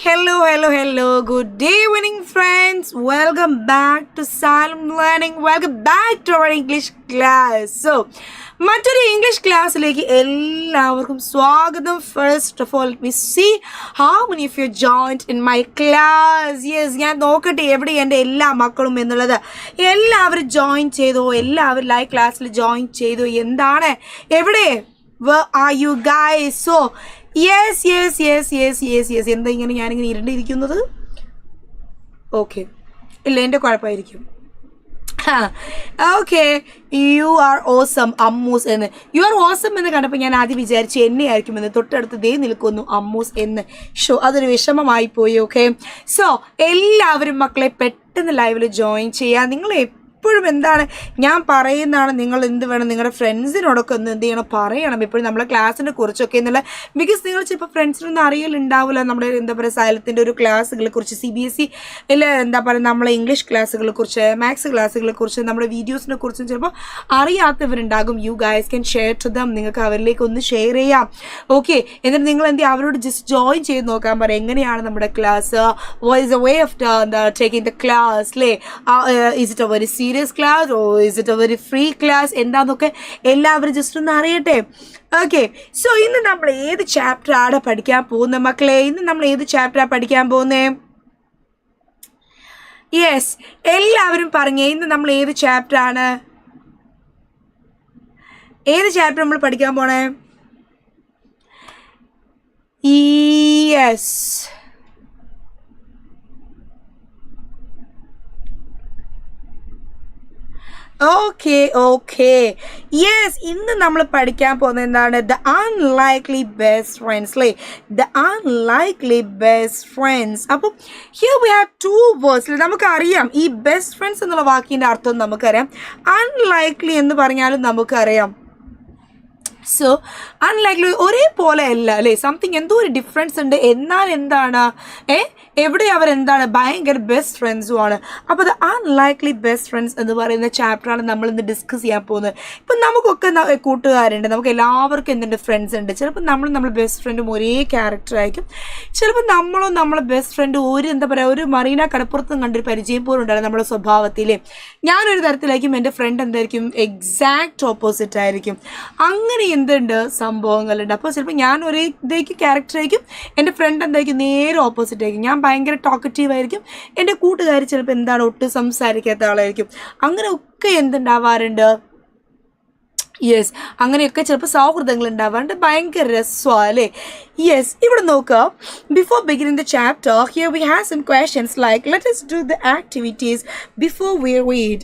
Hello. Good evening, friends. Welcome back to Xylem Learning. Welcome back to our English class. So, മറ്റൊരു English ക്ലാസ്സിലേക്ക് എല്ലാവർക്കും സ്വാഗതം. First of all, let me see how many of you joined in my class. Yes, ഞാൻ നോക്കട്ടെ എവിടെ എൻ്റെ എല്ലാ മക്കളും എന്നുള്ളത്. എല്ലാവരും ജോയിൻ ചെയ്തോ? എല്ലാവരും ലൈവ് ക്ലാസ്സിൽ ജോയിൻ ചെയ്തോ? എന്താണ് എവിടെ? Where are you guys? So, yes. എന്താ ഇങ്ങനെ ഞാനിങ്ങനെ ഇരുണ്ടിരിക്കുന്നത്? ഓക്കെ, ഇല്ല, എൻ്റെ കുഴപ്പമായിരിക്കും. ഓക്കെ, യു ആർ ഓസം അമ്മൂസ് എന്ന്. യു ആർ ഓസം എന്ന് കണ്ടപ്പോൾ ഞാൻ ആദ്യം വിചാരിച്ചു എന്നെ ആയിരിക്കുമെന്ന്. തൊട്ടടുത്ത് ദേ നിൽക്കുന്നു അമ്മൂസ് എന്ന്. അതൊരു വിഷമമായി പോയി. ഓക്കെ, സോ എല്ലാവരും മക്കളെ പെട്ടെന്ന് ലൈവിൽ ജോയിൻ ചെയ്യുക. നിങ്ങൾ എപ്പോഴും എന്താണ് ഞാൻ പറയുന്നതാണ്, നിങ്ങൾ എന്ത് വേണം നിങ്ങളുടെ ഫ്രണ്ട്സിനോടൊക്കെ ഒന്ന് എന്ത് ചെയ്യണം, പറയണം എപ്പോഴും നമ്മളെ ക്ലാസ്സിനെ കുറിച്ചൊക്കെ എന്നുള്ള. ബിക്കോസ് നിങ്ങൾ ചിലപ്പോൾ ഫ്രണ്ട്സിനൊന്നും അറിയലുണ്ടാവില്ല നമ്മുടെ എന്താ പറയുക സൈലത്തിൻ്റെ ഒരു ക്ലാസ്സുകളെ കുറിച്ച്, CBSE എന്താ പറയുക നമ്മളെ ഇംഗ്ലീഷ് ക്ലാസ്സുകളെ കുറിച്ച്, മാത്സ് ക്ലാസ്സുകളെ കുറിച്ച്, നമ്മുടെ വീഡിയോസിനെ കുറിച്ചും ചിലപ്പോൾ അറിയാത്തവരുണ്ടാകും. You guys can share to them. നിങ്ങൾക്ക് അവരിലേക്ക് ഒന്ന് ഷെയർ ചെയ്യാം. ഓക്കെ, എന്നിട്ട് നിങ്ങൾ എന്ത് ചെയ്യുക, അവരോട് ജസ്റ്റ് ജോയിൻ ചെയ്ത് നോക്കാൻ പറയാം. എങ്ങനെയാണ് നമ്മുടെ class, what is a way of taking the class, അല്ലേ? Is it a very serious class or is it a very free class എന്താന്നൊക്കെ എല്ലാവരും ജസ്റ്റ് ഒന്ന് അറിയട്ടെ. ഓക്കെ, സോ ഇന്ന് നമ്മൾ ഏത് ചാപ്റ്ററാണ് പഠിക്കാൻ പോകുന്നത് മക്കളെ? ഇന്ന് നമ്മൾ ഏത് ചാപ്റ്ററാണ് പഠിക്കാൻ പോകുന്നത്? യെസ്, എല്ലാവരും പറഞ്ഞേ, ഇന്ന് നമ്മൾ ഏത് ചാപ്റ്ററാണ് നമ്മൾ പഠിക്കാൻ പോണേ? Yes, okay. യെസ്, ഇന്ന് നമ്മൾ പഠിക്കാൻ പോകുന്നത് എന്താണ്? ദ അൺലൈക്ലി ബെസ്റ്റ് ഫ്രണ്ട്സ്, അല്ലേ? The unlikely best friends. അപ്പം here we have two words. നമുക്കറിയാം ഈ ബെസ്റ്റ് ഫ്രണ്ട്സ് എന്നുള്ള വാക്കിൻ്റെ അർത്ഥം നമുക്കറിയാം. അൺലൈക്ലി എന്ന് പറഞ്ഞാലും നമുക്കറിയാം. സോ അൺലൈക്ലി ഒരേപോലെ അല്ല, അല്ലേ? സംതിങ് എന്തോ ഒരു ഡിഫറൻസ് ഉണ്ട്. എന്നാൽ എന്താണ് എവിടെ അവരെന്താണ് ഭയങ്കര ബെസ്റ്റ് ഫ്രണ്ട്സുമാണ്. അപ്പോൾ ദ അൺലൈക്ലി ബെസ്റ്റ് ഫ്രണ്ട്സ് എന്ന് പറയുന്ന ചാപ്റ്ററാണ് നമ്മൾ ഇന്ന് ഡിസ്കസ് ചെയ്യാൻ പോകുന്നത്. ഇപ്പം നമുക്കൊക്കെ കൂട്ടുകാരുണ്ട്, നമുക്ക് എല്ലാവർക്കും എന്തുണ്ട് ഫ്രണ്ട്സ് ഉണ്ട്. ചിലപ്പോൾ നമ്മൾ ബെസ്റ്റ് ഫ്രണ്ടും ഒരേ ക്യാരക്ടർ ആയിരിക്കും. ചിലപ്പോൾ നമ്മളെ ബെസ്റ്റ് ഫ്രണ്ട് ഒരു എന്താ പറയുക ഒരു മറീന കടപ്പുറത്തും കണ്ടൊരു പരിചയം പോലും ഉണ്ടായിരുന്നു നമ്മുടെ സ്വഭാവത്തിൽ. ഞാനൊരു തരത്തിലായിരിക്കും, എൻ്റെ ഫ്രണ്ട് എന്തായിരിക്കും എക്സാക്റ്റ് ഓപ്പോസിറ്റ് ആയിരിക്കും. അങ്ങനെ എന്തുണ്ട് സംഭവങ്ങളുണ്ട്. അപ്പോൾ ചിലപ്പോൾ ഞാൻ ഒരു ഇതായിരിക്കും ക്യാരക്ടറായിരിക്കും, എൻ്റെ ഫ്രണ്ട് എന്തായിരിക്കും നേരെ ഓപ്പോസിറ്റ് ആയിരിക്കും. ഞാൻ ഭയങ്കര ടോക്കറ്റീവ് ആയിരിക്കും, എൻ്റെ കൂട്ടുകാർ ചിലപ്പോൾ എന്താണ് ഒട്ടും സംസാരിക്കാത്ത ആളായിരിക്കും. അങ്ങനെയൊക്കെ എന്തുണ്ടാവാറുണ്ട്? യെസ്, അങ്ങനെയൊക്കെ ചിലപ്പോൾ സൗഹൃദങ്ങൾ ഉണ്ടാവാറുണ്ട്. ഭയങ്കര രസമാണ്, അല്ലേ? യെസ്, ഇവിടെ നോക്കുക. Before beginning the chapter here we have some questions like let us do the activities before we read.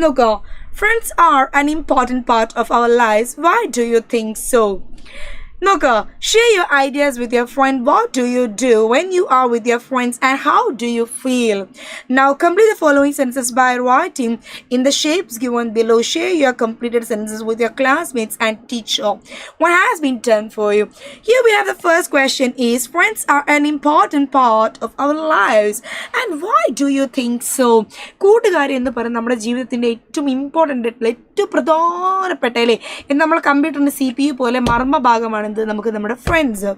നോക്കുക. Friends are an important part of our lives. Why do you think so? Noka, share your ideas with your friend. What do you do when you are with your friends and how do you feel? Now complete the following sentences by writing in the shapes given below. Share your completed sentences with your classmates and teacher. What has been done for you? Here we have the first question is, friends are an important part of our lives and why do you think so? കൂട്ടുകാർ എന്ന് പറയുന്നത് നമ്മുടെ ജീവിതത്തിൻ്റെ ഏറ്റവും important ആയിട്ടുള്ള ഏറ്റവും പ്രധാനപ്പെട്ട, അല്ലേ? നമ്മൾ കമ്പ്യൂട്ടറിൻ്റെ CPU പോലെ മർമ്മഭാഗമാണ് നമുക്ക് നമ്മുടെ ഫ്രണ്ട്സ്.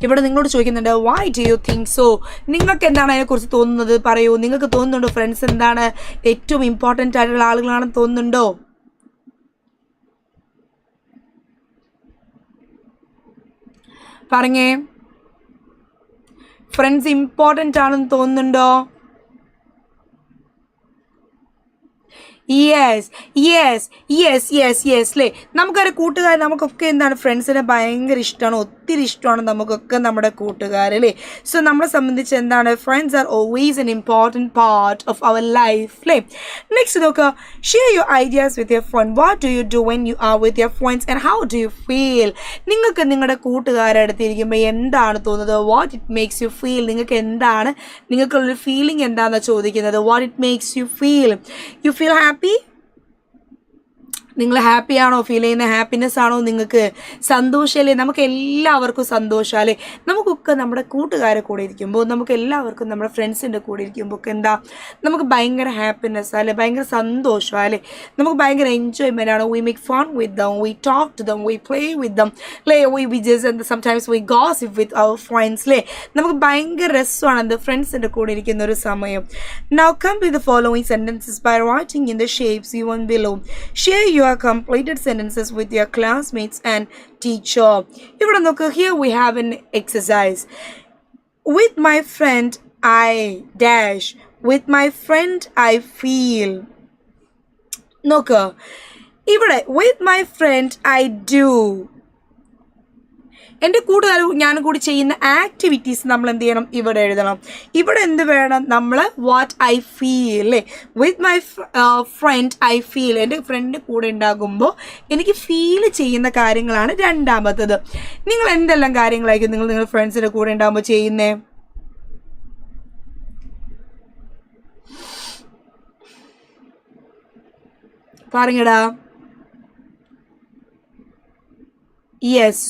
ഇവിടെ നിങ്ങളോട് ചോദിക്കുന്നുണ്ട് why do you think so? നിങ്ങൾക്ക് എന്താണ് അതിനെക്കുറിച്ച് തോന്നുന്നത്? പറയൂ. നിങ്ങൾക്ക് തോന്നുന്നുണ്ടോ ഫ്രണ്ട്സ് എന്താണ് ഏറ്റവും ഇമ്പോർട്ടൻ്റ് ആയിട്ടുള്ള ആളുകളാണെന്ന് തോന്നുന്നുണ്ടോ? പറഞ്ഞേ, ഫ്രണ്ട്സ് ഇമ്പോർട്ടൻ്റ് ആണെന്ന് തോന്നുന്നുണ്ടോ? യെസ് അല്ലേ? നമുക്കൊരു കൂട്ടുകാർ, നമുക്കൊക്കെ എന്താണ് ഫ്രണ്ട്സിനെ ഭയങ്കര ഇഷ്ടമാണ്, ഒത്തിരി ഇഷ്ടമാണ് നമുക്കൊക്കെ നമ്മുടെ കൂട്ടുകാർ, അല്ലേ? സോ നമ്മളെ സംബന്ധിച്ച് എന്താണ് friends are always an important part of our life, അല്ലേ? നെക്സ്റ്റ് നോക്കുക. Share your ideas with your friend. What do you do when you are with your friends and how do you feel? നിങ്ങൾക്ക് നിങ്ങളുടെ കൂട്ടുകാരുടെ അടുത്തിരിക്കുമ്പോൾ എന്താണ് തോന്നുന്നത്? What it makes you feel? നിങ്ങൾക്ക് എന്താണ്, നിങ്ങൾക്കുള്ളൊരു ഫീലിംഗ് എന്താണെന്ന് ചോദിക്കുന്നത്. What it makes you feel? You feel happy? നിങ്ങൾ ഹാപ്പിയാണോ? ഫീൽ ചെയ്യുന്ന ഹാപ്പിനെസ് ആണോ? നിങ്ങൾക്ക് സന്തോഷമല്ലേ? നമുക്ക് എല്ലാവർക്കും സന്തോഷമല്ലേ? നമുക്കൊക്കെ നമ്മുടെ കൂട്ടുകാരെ കൂടെ ഇരിക്കുമ്പോൾ, നമുക്ക് എല്ലാവർക്കും നമ്മുടെ ഫ്രണ്ട്സിൻ്റെ കൂടെ ഇരിക്കുമ്പോൾ ഒക്കെ എന്താ, നമുക്ക് ഭയങ്കര ഹാപ്പിനെസ് അല്ലേ, ഭയങ്കര സന്തോഷം അല്ലേ, നമുക്ക് ഭയങ്കര എൻജോയ്മെൻ്റ് ആണ്. We make fun with them, we talk to them, we play with them അല്ലേ, we just sometimes we gossip with our friends അല്ലേ. നമുക്ക് ഭയങ്കര രസമാണ് എന്ത്, ഫ്രണ്ട്സിൻ്റെ കൂടെ ഇരിക്കുന്ന ഒരു സമയം. Now come to the following sentences by writing in the shapes you want below. Share your completed sentences with your classmates and teacher. ഇവിടെ നോക്ക്, here we have an exercise. With my friend I dash. With my friend I feel. നോക്ക് ഇവിടെ with my friend I do. എൻ്റെ കൂട്ടുകാരും ഞാനും കൂടി ചെയ്യുന്ന activities നമ്മൾ എന്ത് ചെയ്യണം, ഇവിടെ എഴുതണം. ഇവിടെ എന്ത് വേണം, നമ്മൾ വാട്ട് ഐ ഫീൽ അല്ലേ, with my friend I feel, എൻ്റെ ഫ്രണ്ട് കൂടെ ഉണ്ടാകുമ്പോൾ എനിക്ക് ഫീൽ ചെയ്യുന്ന കാര്യങ്ങളാണ് രണ്ടാമത്തത്. നിങ്ങൾ എന്തെല്ലാം കാര്യങ്ങളായിരിക്കും നിങ്ങൾ ഫ്രണ്ട്സിൻ്റെ കൂടെ ഉണ്ടാകുമ്പോൾ ചെയ്യുന്നേ? പറഞ്ഞടാ. യെസ്,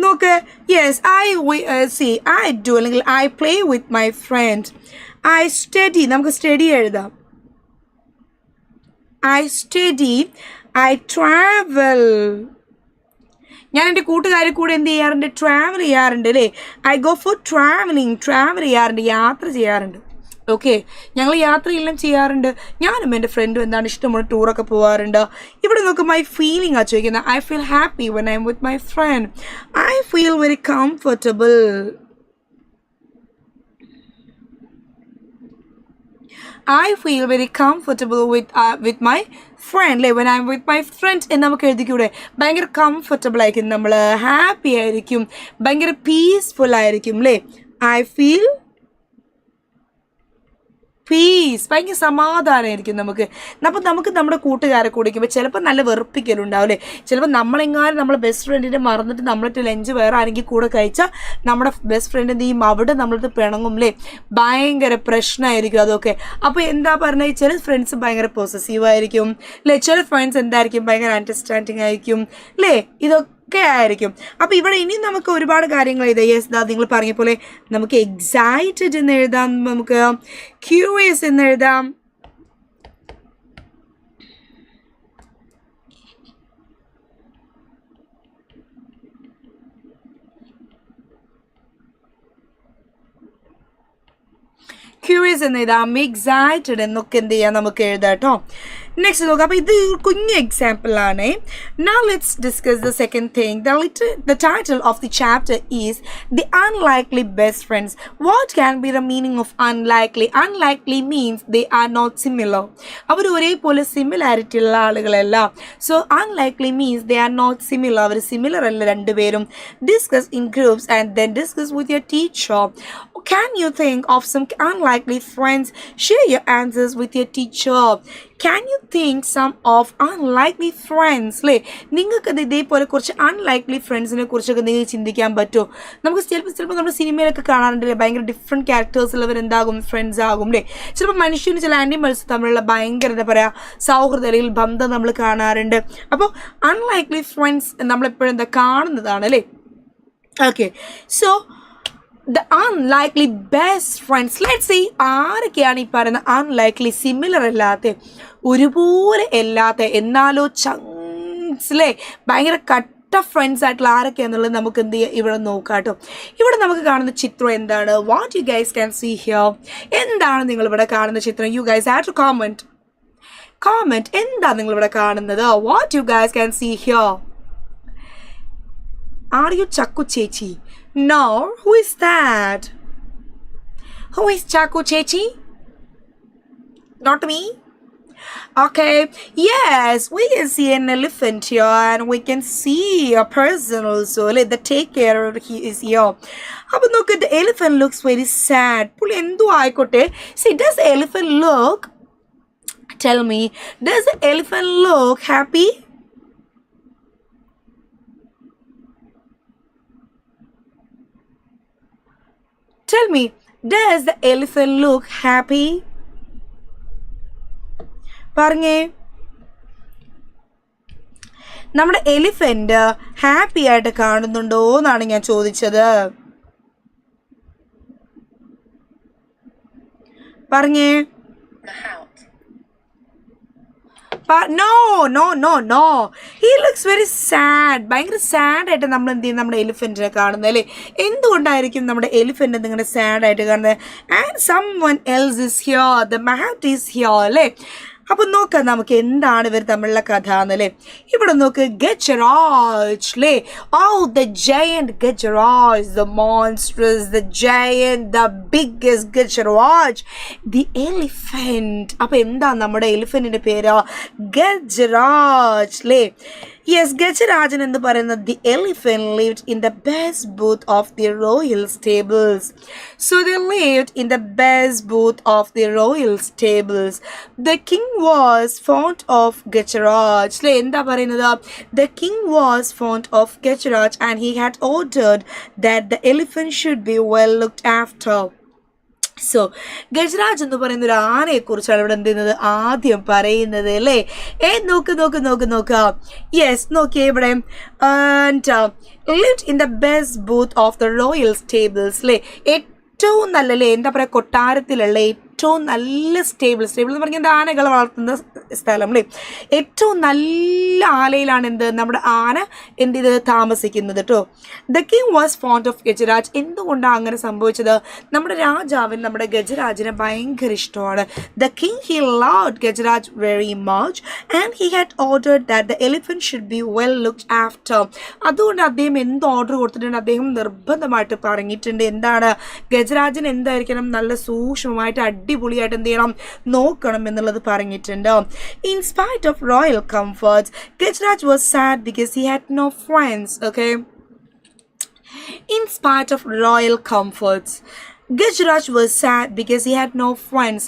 നോക്ക്, യെസ് ഐ ഡു, അല്ലെങ്കിൽ I play with my friend, I study, നമുക്ക് സ്റ്റഡി എഴുതാം, ഐ സ്റ്റഡി, ഐ ട്രാവൽ, ഞാൻ എൻ്റെ കൂട്ടുകാരെ കൂടെ എന്ത് ചെയ്യാറുണ്ട്, ട്രാവൽ ചെയ്യാറുണ്ട് അല്ലേ, I go for travelling, travel ചെയ്യാറുണ്ട്, യാത്ര ചെയ്യാറുണ്ട്. ഓക്കെ, ഞങ്ങൾ യാത്രയെല്ലാം ചെയ്യാറുണ്ട്. ഞാനും എൻ്റെ ഫ്രണ്ടും എന്താണ് ഇഷ്ടമുള്ള ടൂറൊക്കെ പോകാറുണ്ട്. ഇവിടെ നോക്ക്, മൈ ഫീലിംഗ് ആ ചോദിക്കുന്നത്. I feel happy when I M with my friend, I feel very comfortable, I feel very comfortable with my friend അല്ലേ, when I'm with my friend എന്ന് നമുക്ക് എഴുതിക്കൂടെ. ഭയങ്കര കംഫർട്ടബിൾ ആയിരിക്കും, നമ്മൾ ഹാപ്പി ആയിരിക്കും, ഭയങ്കര പീസ്ഫുൾ ആയിരിക്കും അല്ലേ. ഐ ഫീൽ പീസ്, ഭയങ്കര സമാധാനമായിരിക്കും നമുക്ക്. അപ്പോൾ നമുക്ക് നമ്മുടെ കൂട്ടുകാരെ കൂടിക്കുമ്പോൾ ചിലപ്പോൾ നല്ല വെറുപ്പിക്കലുണ്ടാവും അല്ലേ. ചിലപ്പോൾ നമ്മളെങ്ങാനും നമ്മളെ ബെസ്റ്റ് ഫ്രണ്ടിനെ മറന്നിട്ട് നമ്മളിട്ട് ലഞ്ച് വേറെ ആരെങ്കിൽ കൂടെ കഴിച്ചാൽ നമ്മുടെ ബെസ്റ്റ് ഫ്രണ്ട് എന്ത് ചെയ്യും, അവിടെ നമ്മളടുത്ത് പിണങ്ങും അല്ലേ, ഭയങ്കര പ്രശ്നമായിരിക്കും അതൊക്കെ. അപ്പോൾ എന്താ പറഞ്ഞാൽ, ചില ഫ്രണ്ട്സ് ഭയങ്കര പോസസീവ് ആയിരിക്കും അല്ലേ, ചില ഫ്രണ്ട്സ് എന്തായിരിക്കും, ഭയങ്കര അണ്ടർസ്റ്റാൻഡിങ് ആയിരിക്കും അല്ലേ, ഇതൊക്കെ ആയിരിക്കും. അപ്പോൾ ഇവിടെ ഇനി നമുക്ക് ഒരുപാട് കാര്യങ്ങൾ എഴുതാം. യെസ്, ദാ നിങ്ങൾ പറഞ്ഞ പോലെ നമുക്ക് എക്സൈറ്റഡ് എന്ന് എഴുതാം, നമുക്ക് ക്യൂറിയസ് എന്ന് എഴുതാം, ക്യൂറിയസ് എന്ന് എഴുതാം, എക്സൈറ്റഡ് എന്നൊക്കെ എന്ത് ചെയ്യാം, നമുക്ക് എഴുതാം കേട്ടോ. നെക്സ്റ്റ് നോക്കാം. അപ്പോൾ ഇത് കുഞ്ഞ് എക്സാമ്പിളാണ്. Now let's discuss the second thing. The title of the chapter is The Unlikely Best Friends. What can be the meaning of unlikely? Unlikely means they are not similar. അവർ ഒരേപോലെ സിമിലാരിറ്റി ഉള്ള ആളുകളല്ല. So unlikely means they are not similar. അവർ similar അല്ല രണ്ടുപേരും. Discuss in groups and then discuss with your teacher. Can you think of some unlikely friends? Share your answers with your teacher. Can you think some of unlikely friends? അല്ലേ, നിങ്ങൾക്കത് ഇതേപോലെ കുറച്ച് unlikely ഫ്രണ്ട്സിനെ കുറിച്ചൊക്കെ നിങ്ങൾക്ക് ചിന്തിക്കാൻ പറ്റുമോ? നമുക്ക് ചിലപ്പോൾ നമ്മൾ സിനിമയിലൊക്കെ കാണാറുണ്ടല്ലേ, ഭയങ്കര ഡിഫറെൻറ്റ് ക്യാരക്ടേഴ്സ് ഉള്ളവർ എന്താകും, ഫ്രണ്ട്സ് ആകും അല്ലേ. ചിലപ്പോൾ മനുഷ്യന് ചില ആനിമൽസ് തമ്മിലുള്ള ഭയങ്കര എന്താ പറയുക, സൗഹൃദം അല്ലെങ്കിൽ ബന്ധം നമ്മൾ കാണാറുണ്ട്. അപ്പോൾ അൺലൈക്ലി ഫ്രണ്ട്സ് നമ്മളെപ്പോഴും എന്താ കാണുന്നതാണ് അല്ലേ. Okay, so the unlikely best friends. Let's see ആരൊക്കെയാണ് ഈ പറയുന്ന അൺലൈക്ലി, സിമിലർ അല്ലാത്ത, ഒരുപോലെ അല്ലാത്ത, എന്നാലോ ചങ്സിലെ ഭയങ്കര കട്ട ഫ്രണ്ട്സ് ആയിട്ടുള്ള ആരൊക്കെയാണെന്നുള്ളത് നമുക്ക് എന്ത് ചെയ്യാം, ഇവിടെ നോക്കാം കേട്ടോ. ഇവിടെ നമുക്ക് കാണുന്ന ചിത്രം എന്താണ്? What you guys can see here. എന്താണ് നിങ്ങളിവിടെ കാണുന്ന ചിത്രം? You guys have to comment എന്താണ് നിങ്ങളിവിടെ കാണുന്നത്? What you guys can see here. Are you Chakku Chechi? No. Who is that? Who is Chakku Chechi? Not me. Okay. Yes, we can see an elephant here and we can see a person also. Let the take care of he is here. But look at the elephant looks very sad. Pulli endu aikotte. See, does the elephant look? Tell me, does the elephant look happy? Tell me, does the elephant look happy? പറഞ്ഞേ, നമ്മുടെ elephant happy ആയിട്ട് കാണുന്നുണ്ടോ എന്നാണ് ഞാൻ ചോദിച്ചത്. പറഞ്ഞേ. No, no, no, no. He looks very sad. ഭയങ്കര sad ആയിട്ട് നമ്മൾ എന്ത് ചെയ്യും നമ്മുടെ എലിഫന്റിനെ കാണുന്നത് അല്ലേ? എന്തുകൊണ്ടായിരിക്കും നമ്മുടെ എലിഫന്റ് നിങ്ങളുടെ സാഡ് ആയിട്ട് കാണുന്നത്? And someone else is here. The Mahat is here അല്ലേ? അപ്പം നോക്കാം നമുക്ക് എന്താണ് ഇവർ തമ്മിലുള്ള കഥ എന്നല്ലേ. ഇവിടെ നോക്ക്, Gajaraj അല്ലേ. The giant Gajaraj, the monstrous, the giant, the biggest Gajaraj, the elephant. അപ്പം എന്താ നമ്മുടെ എലിഫന്റിന്റെ പേര്? Gajaraj അല്ലേ. Yes, Gajaraj എന്ന് പറയുന്നത് the elephant lived in the best booth of the royal stables. So they lived in the best booth of the royal stables. The king was fond of Gajaraj. എന്താ പറയുന്നത്? The king was fond of Gajaraj and he had ordered that the elephant should be well looked after. So Gajraj എന്ന് പറയുന്ന ഒരു ആനയെ കുറിച്ചാണ് ഇവിടെ എന്ത് ചെയ്യുന്നത് ആദ്യം പറയുന്നത് അല്ലേ. നോക്ക്. യെസ്, നോക്കിയേ ഇവിടെ lived in the best booth of the royal stables അല്ലേ. ഏറ്റവും നല്ലല്ലേ എന്താ പറയുക, കൊട്ടാരത്തിലുള്ള ഏറ്റവും നല്ല സ്റ്റേബിൾ എന്ന് പറഞ്ഞാൽ എന്താ, ആനകൾ വളർത്തുന്ന സ്ഥലം അല്ലേ. ഏറ്റവും നല്ല ആലയിലാണ് എന്ത് നമ്മുടെ ആന എന്ത് ചെയ്ത് താമസിക്കുന്നത് കേട്ടോ. The king was fond of Gajraj. എന്തുകൊണ്ടാണ് അങ്ങനെ സംഭവിച്ചത്? നമ്മുടെ രാജാവിന് നമ്മുടെ ഗജരാജിനെ ഭയങ്കര ഇഷ്ടമാണ്. The king he loved Gajraj very much and he had ordered that the elephant should be well looked after. അതുകൊണ്ട് അദ്ദേഹം എന്ത് ഓർഡർ കൊടുത്തിട്ടുണ്ട്? അദ്ദേഹം നിർബന്ധമായിട്ട് പറഞ്ഞിട്ടുണ്ട് എന്താണ്, ഗജരാജിന് എന്തായിരിക്കണം, നല്ല സൂക്ഷ്മമായിട്ട് അടിപൊളിയായിട്ട് എന്ത് ചെയ്യണം, നോക്കണം എന്നുള്ളത് പറഞ്ഞിട്ടുണ്ട്. In spite of royal comforts, Gajaraj was sad because he had no friends. Okay. In spite of royal comforts, Gajaraj was sad because he had no friends.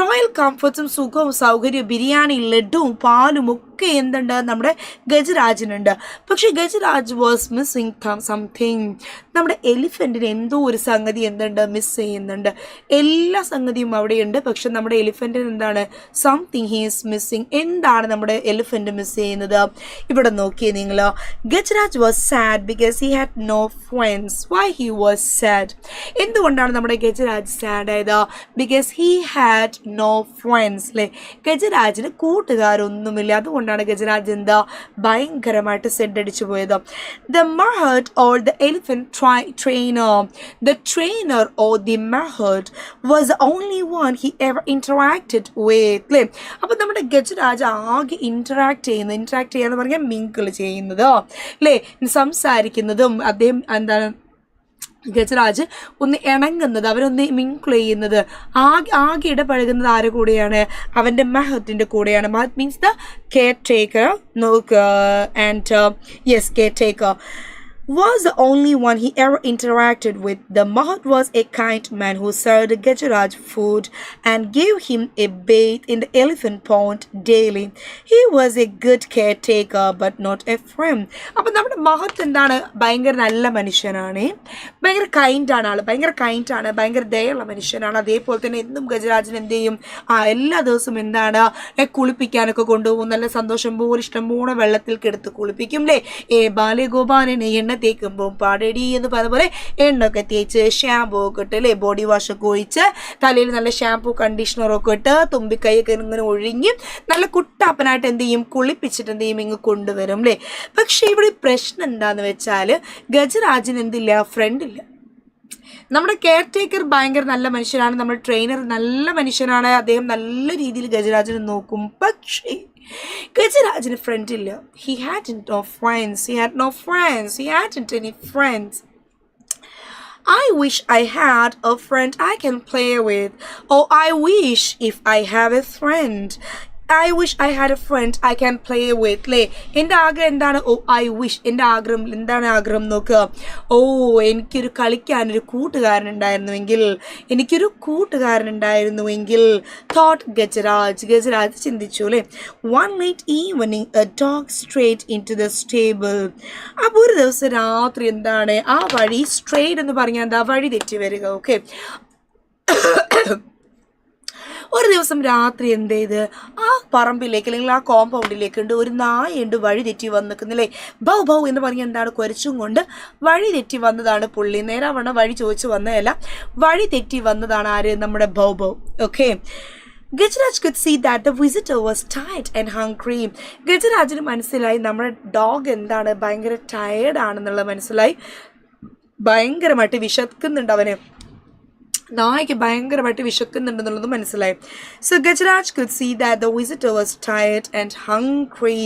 Royal കംഫർട്സും സുഖവും സൗകര്യവും ബിരിയാണി ലഡുവും പാലും ഒക്കെ എന്തുണ്ട് നമ്മുടെ ഗജരാജിനുണ്ട്. പക്ഷെ ഗജരാജ് വാസ് മിസ്സിങ് സംതിങ്. നമ്മുടെ എലിഫന്റിന് എന്തോ ഒരു സംഗതി എന്തുണ്ട്, മിസ് ചെയ്യുന്നുണ്ട്. എല്ലാ സംഗതിയും അവിടെയുണ്ട്, പക്ഷെ നമ്മുടെ എലിഫന്റിന് എന്താണ്, സംതിങ് ഹി ഈസ് മിസ്സിങ്. എന്താണ് നമ്മുടെ എലിഫന്റ് മിസ് ചെയ്യുന്നത്? ഇവിടെ നോക്കിയേ നിങ്ങൾ. Gajaraj was sad because he had no friends. Why he was sad? എന്തുകൊണ്ടാണ് നമ്മുടെ ഗജരാജ് സാഡ് ആയത്? Because he had no friends അല്ലേ. ഗജരാജിന് കൂട്ടുകാരൊന്നുമില്ല. അതുകൊണ്ടാണ് ഗജരാജ് എന്താ ഭയങ്കരമായിട്ട് സെഡ് അടിച്ചു പോയത്. The mahout or the elephant trainer, the trainer or the mehud was the only one he ever interacted with. അല്ലേ. അപ്പം നമ്മുടെ ഗജരാജ് ആകെ ഇന്ററാക്ട് ചെയ്യാന്ന് പറഞ്ഞാൽ മിങ്കിൾ ചെയ്യുന്നത് അല്ലേ, സംസാരിക്കുന്നതും അദ്ദേഹം എന്താണ് ഗജരാജ് ഒന്ന് ഇണങ്ങുന്നത്, അവരൊന്ന് മിങ്കിൾ ചെയ്യുന്നത്, ആകെ ഇടപഴകുന്നത് ആരുടെ കൂടെയാണ്? അവൻ്റെ മഹത്തിൻ്റെ കൂടെയാണ്. മഹത് means the care taker. And yes, care taker was the only one he ever interacted with. The Mahat was a kind man who served Gajaraj food and gave him a bathe in the elephant pond daily. He was a good caretaker but not a friend. അപ്പോൾ നമ്മുടെ മഹത്ത് എന്താണ്, ഭയങ്കര നല്ല മനുഷ്യനാണ്, ഭയങ്കര കൈൻഡാണ് ആൾ, ഭയങ്കര ദയുള്ള മനുഷ്യനാണ്. അതേപോലെ തന്നെ എന്നും ഗജരാജിന് എന്ത് ചെയ്യും, എല്ലാ ദിവസവും എന്താണ് കുളിപ്പിക്കാനൊക്കെ കൊണ്ടുപോകും. നല്ല സന്തോഷം പോലെ ഇഷ്ടം പോലെ വെള്ളത്തിൽ കിടത്ത് കുളിപ്പിക്കും അല്ലേ. ബാലെ ഗോപാലനെ എണ്ണ തേക്കുമ്പോൾ പാടടി എന്ന് പറഞ്ഞ പോലെ എണ്ണൊക്കെ തേച്ച് ഷാമ്പൂ ഒക്കെ ഇട്ട് അല്ലേ, ബോഡി വാഷൊക്കെ ഒഴിച്ച് തലയിൽ നല്ല ഷാമ്പൂ കണ്ടീഷണറൊക്കെ ഇട്ട് തുമ്പിക്കൈയൊക്കെ ഇങ്ങനെ ഒഴിഞ്ഞ് നല്ല കുട്ടാപ്പനായിട്ട് എന്ത് ചെയ്യും, കുളിപ്പിച്ചിട്ട് എന്ത് ചെയ്യും, ഇങ്ങ് കൊണ്ടുവരും അല്ലേ. പക്ഷേ ഇവിടെ പ്രശ്നം എന്താന്ന് വെച്ചാൽ ഗജരാജിന് എന്തില്ല, ഫ്രണ്ടില്ല. നമ്മുടെ കെയർ ടേക്കർ ഭയങ്കര നല്ല മനുഷ്യനാണ്, നമ്മുടെ ട്രെയിനർ നല്ല മനുഷ്യനാണ്, അദ്ദേഹം നല്ല രീതിയിൽ ഗജരാജിനെ നോക്കും. പക്ഷേ ഗജരാജിന് ഫ്രണ്ട് ഇല്ല. He hadn't no friends. He hadn't any friends. I wish I had a friend I can play with. Or I wish if I have a friend. I wish I had a friend I can play with. അല്ലേ, എൻ്റെ ആഗ്രഹം എന്താണ്? I wish, എൻ്റെ ആഗ്രഹം എന്താണ്? ആഗ്രഹം നോക്കുക. എനിക്കൊരു കളിക്കാനൊരു കൂട്ടുകാരനുണ്ടായിരുന്നുവെങ്കിൽ thought ഗജരാജ് ചിന്തിച്ചു അല്ലേ. One late evening a dog strayed into the stable. അപ്പോൾ ഒരു ദിവസം രാത്രി എന്താണ്, ആ വഴി, strayed എന്ന് പറഞ്ഞാൽ എന്താ, വഴി തെറ്റി വരിക. ഓക്കെ, ഒരു ദിവസം രാത്രി എന്ത് ചെയ്ത് ആ പറമ്പിലേക്ക് അല്ലെങ്കിൽ ആ കോമ്പൗണ്ടിലേക്ക് ഉണ്ട് ഒരു നായുണ്ട് വഴി തെറ്റി വന്ന് നിൽക്കുന്നില്ലേ. ബൗ ബൗ എന്ന് പറഞ്ഞ് എന്താണ് കുരച്ചും കൊണ്ട് വഴി തെറ്റി വന്നതാണ് പുള്ളി. നേരാവണ്ണം വഴി ചോദിച്ചു വന്നതല്ല, വഴി തെറ്റി വന്നതാണ് ആര്? നമ്മുടെ bow bow. Okay. Gajaraj could see that the visitor was tired and hungry. ഗജരാജിന് മനസ്സിലായി നമ്മുടെ ഡോഗ് എന്താണ് ഭയങ്കര ടയേർഡ് ആണെന്നുള്ളത് മനസ്സിലായി. ഭയങ്കരമായിട്ട് വിശക്കുന്നുണ്ട് അവന്, നായ്ക്ക് ഭയങ്കരമായിട്ട് വിശക്കുന്നുണ്ടെന്നുള്ളത് മനസ്സിലായി. So Gajaraj could see that the visitor was tired and hungry.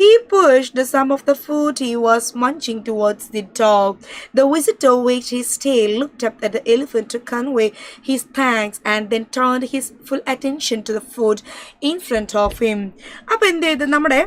He pushed some of the food he was munching towards the dog. The visitor waved his tail, looked up at the elephant to convey his thanks, and then turned his full attention to the food in front of him. അപ്പോൾ എന്ത് ചെയ്ത് നമ്മുടെ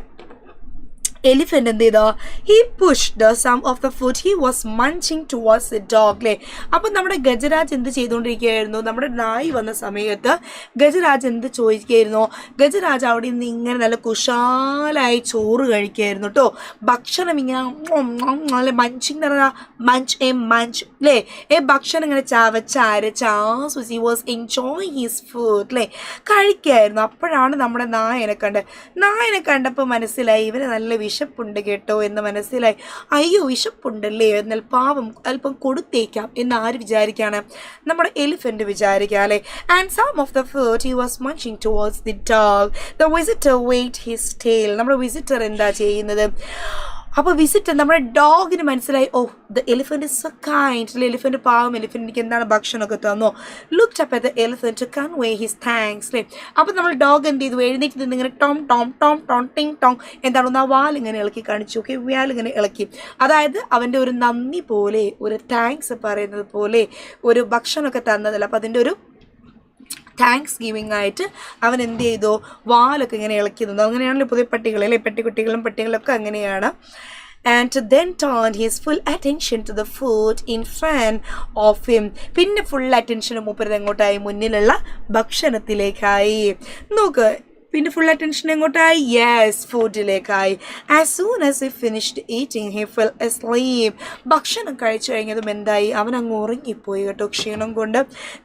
elephant എന്ത് ചെയ്തോ? He pushed some of the food he was munching towards the dog അല്ലേ. അപ്പം നമ്മുടെ ഗജരാജ് എന്ത് ചെയ്തുകൊണ്ടിരിക്കുകയായിരുന്നു? നമ്മുടെ നായി വന്ന സമയത്ത് ഗജരാജ് എന്ത് ചോദിക്കുകയായിരുന്നു? ഗജരാജ് അവിടെ നിന്ന് ഇങ്ങനെ നല്ല കുശാലായി ചോറ് കഴിക്കുകയായിരുന്നു കേട്ടോ. ഭക്ഷണം ഇങ്ങനെ മഞ്ചിങ് എന്ന് പറഞ്ഞാൽ മഞ്ച് അല്ലേ. ഭക്ഷണം ഇങ്ങനെ ചവച്ചരച്ച് he was enjoying his food അല്ലേ, കഴിക്കുകയായിരുന്നു. അപ്പോഴാണ് നമ്മുടെ നായനെ കണ്ടപ്പോൾ മനസ്സിലായി ഇവന് നല്ല വിശപ്പുണ്ട് കേട്ടോ എന്ന് മനസ്സിലായി. അയ്യോ വിശപ്പുണ്ടല്ലേ, എന്നാൽ പാവം അല്പം കൊടുത്തേക്കാം എന്ന് ആര് വിചാരിക്കാണ്? നമ്മുടെ എലിഫന്റ് വിചാരിക്കാം അല്ലേ. And some of the food he was munching towards the dog. The visitor വെയ്റ്റ് ഹിസ് ടെയിൽ. നമ്മുടെ വിസിറ്റർ എന്താ ചെയ്യുന്നത്? അപ്പോൾ വിസിറ്റർ നമ്മുടെ ഡോഗിന് മനസ്സിലായി, oh the elephant is so kind. Elephant പാവം, എലിഫന്റ് എനിക്ക് എന്താണ് ഭക്ഷണമൊക്കെ തന്നോ. Looked up at the elephant to convey his thanks അല്ലേ. അപ്പോൾ നമ്മൾ ഡോഗ് എന്ത് ചെയ്തു? എഴുന്നേറ്റ് നിന്ന് ഇങ്ങനെ ടോം ടോം ടോം ടോം ടിങ് ടോം എന്താണ് ആ വാലിങ്ങനെ ഇളക്കി കാണിച്ചു. ഓക്കെ, വാലിങ്ങനെ ഇളക്കി. അതായത് അവൻ്റെ ഒരു നന്ദി പോലെ, ഒരു താങ്ക്സ് പറയുന്നത് പോലെ, ഒരു ഭക്ഷണമൊക്കെ തന്നതല്ല. അപ്പോൾ അതിൻ്റെ ഒരു താങ്ക്സ് ഗിവിങ് ആയിട്ട് അവൻ എന്ത് ചെയ്തു? വാലൊക്കെ ഇങ്ങനെ ഇളക്കി തന്നു. അങ്ങനെയാണല്ലോ പുതിയ പട്ടികൾ അല്ലേ, പട്ടികളൊക്കെ അങ്ങനെയാണ്. And then turned his full attention to the food in front of him. പിന്നെ ഫുൾ അറ്റൻഷൻ മൂപ്പരത് എങ്ങോട്ടായി? മുന്നിലുള്ള ഭക്ഷണത്തിലേക്കായി. നോക്ക്, പിന്നെ ഫുൾ അറ്റൻഷൻ എങ്ങോട്ടായി? യെസ്, ഫുഡിലേക്കായി. As soon as he finished eating he fell asleep. ഭക്ഷണം കഴിച്ചു കഴിഞ്ഞതും എന്തായി? അവൻ അങ്ങ് ഉറങ്ങിപ്പോയി കേട്ടോ, ക്ഷീണം കൊണ്ട്.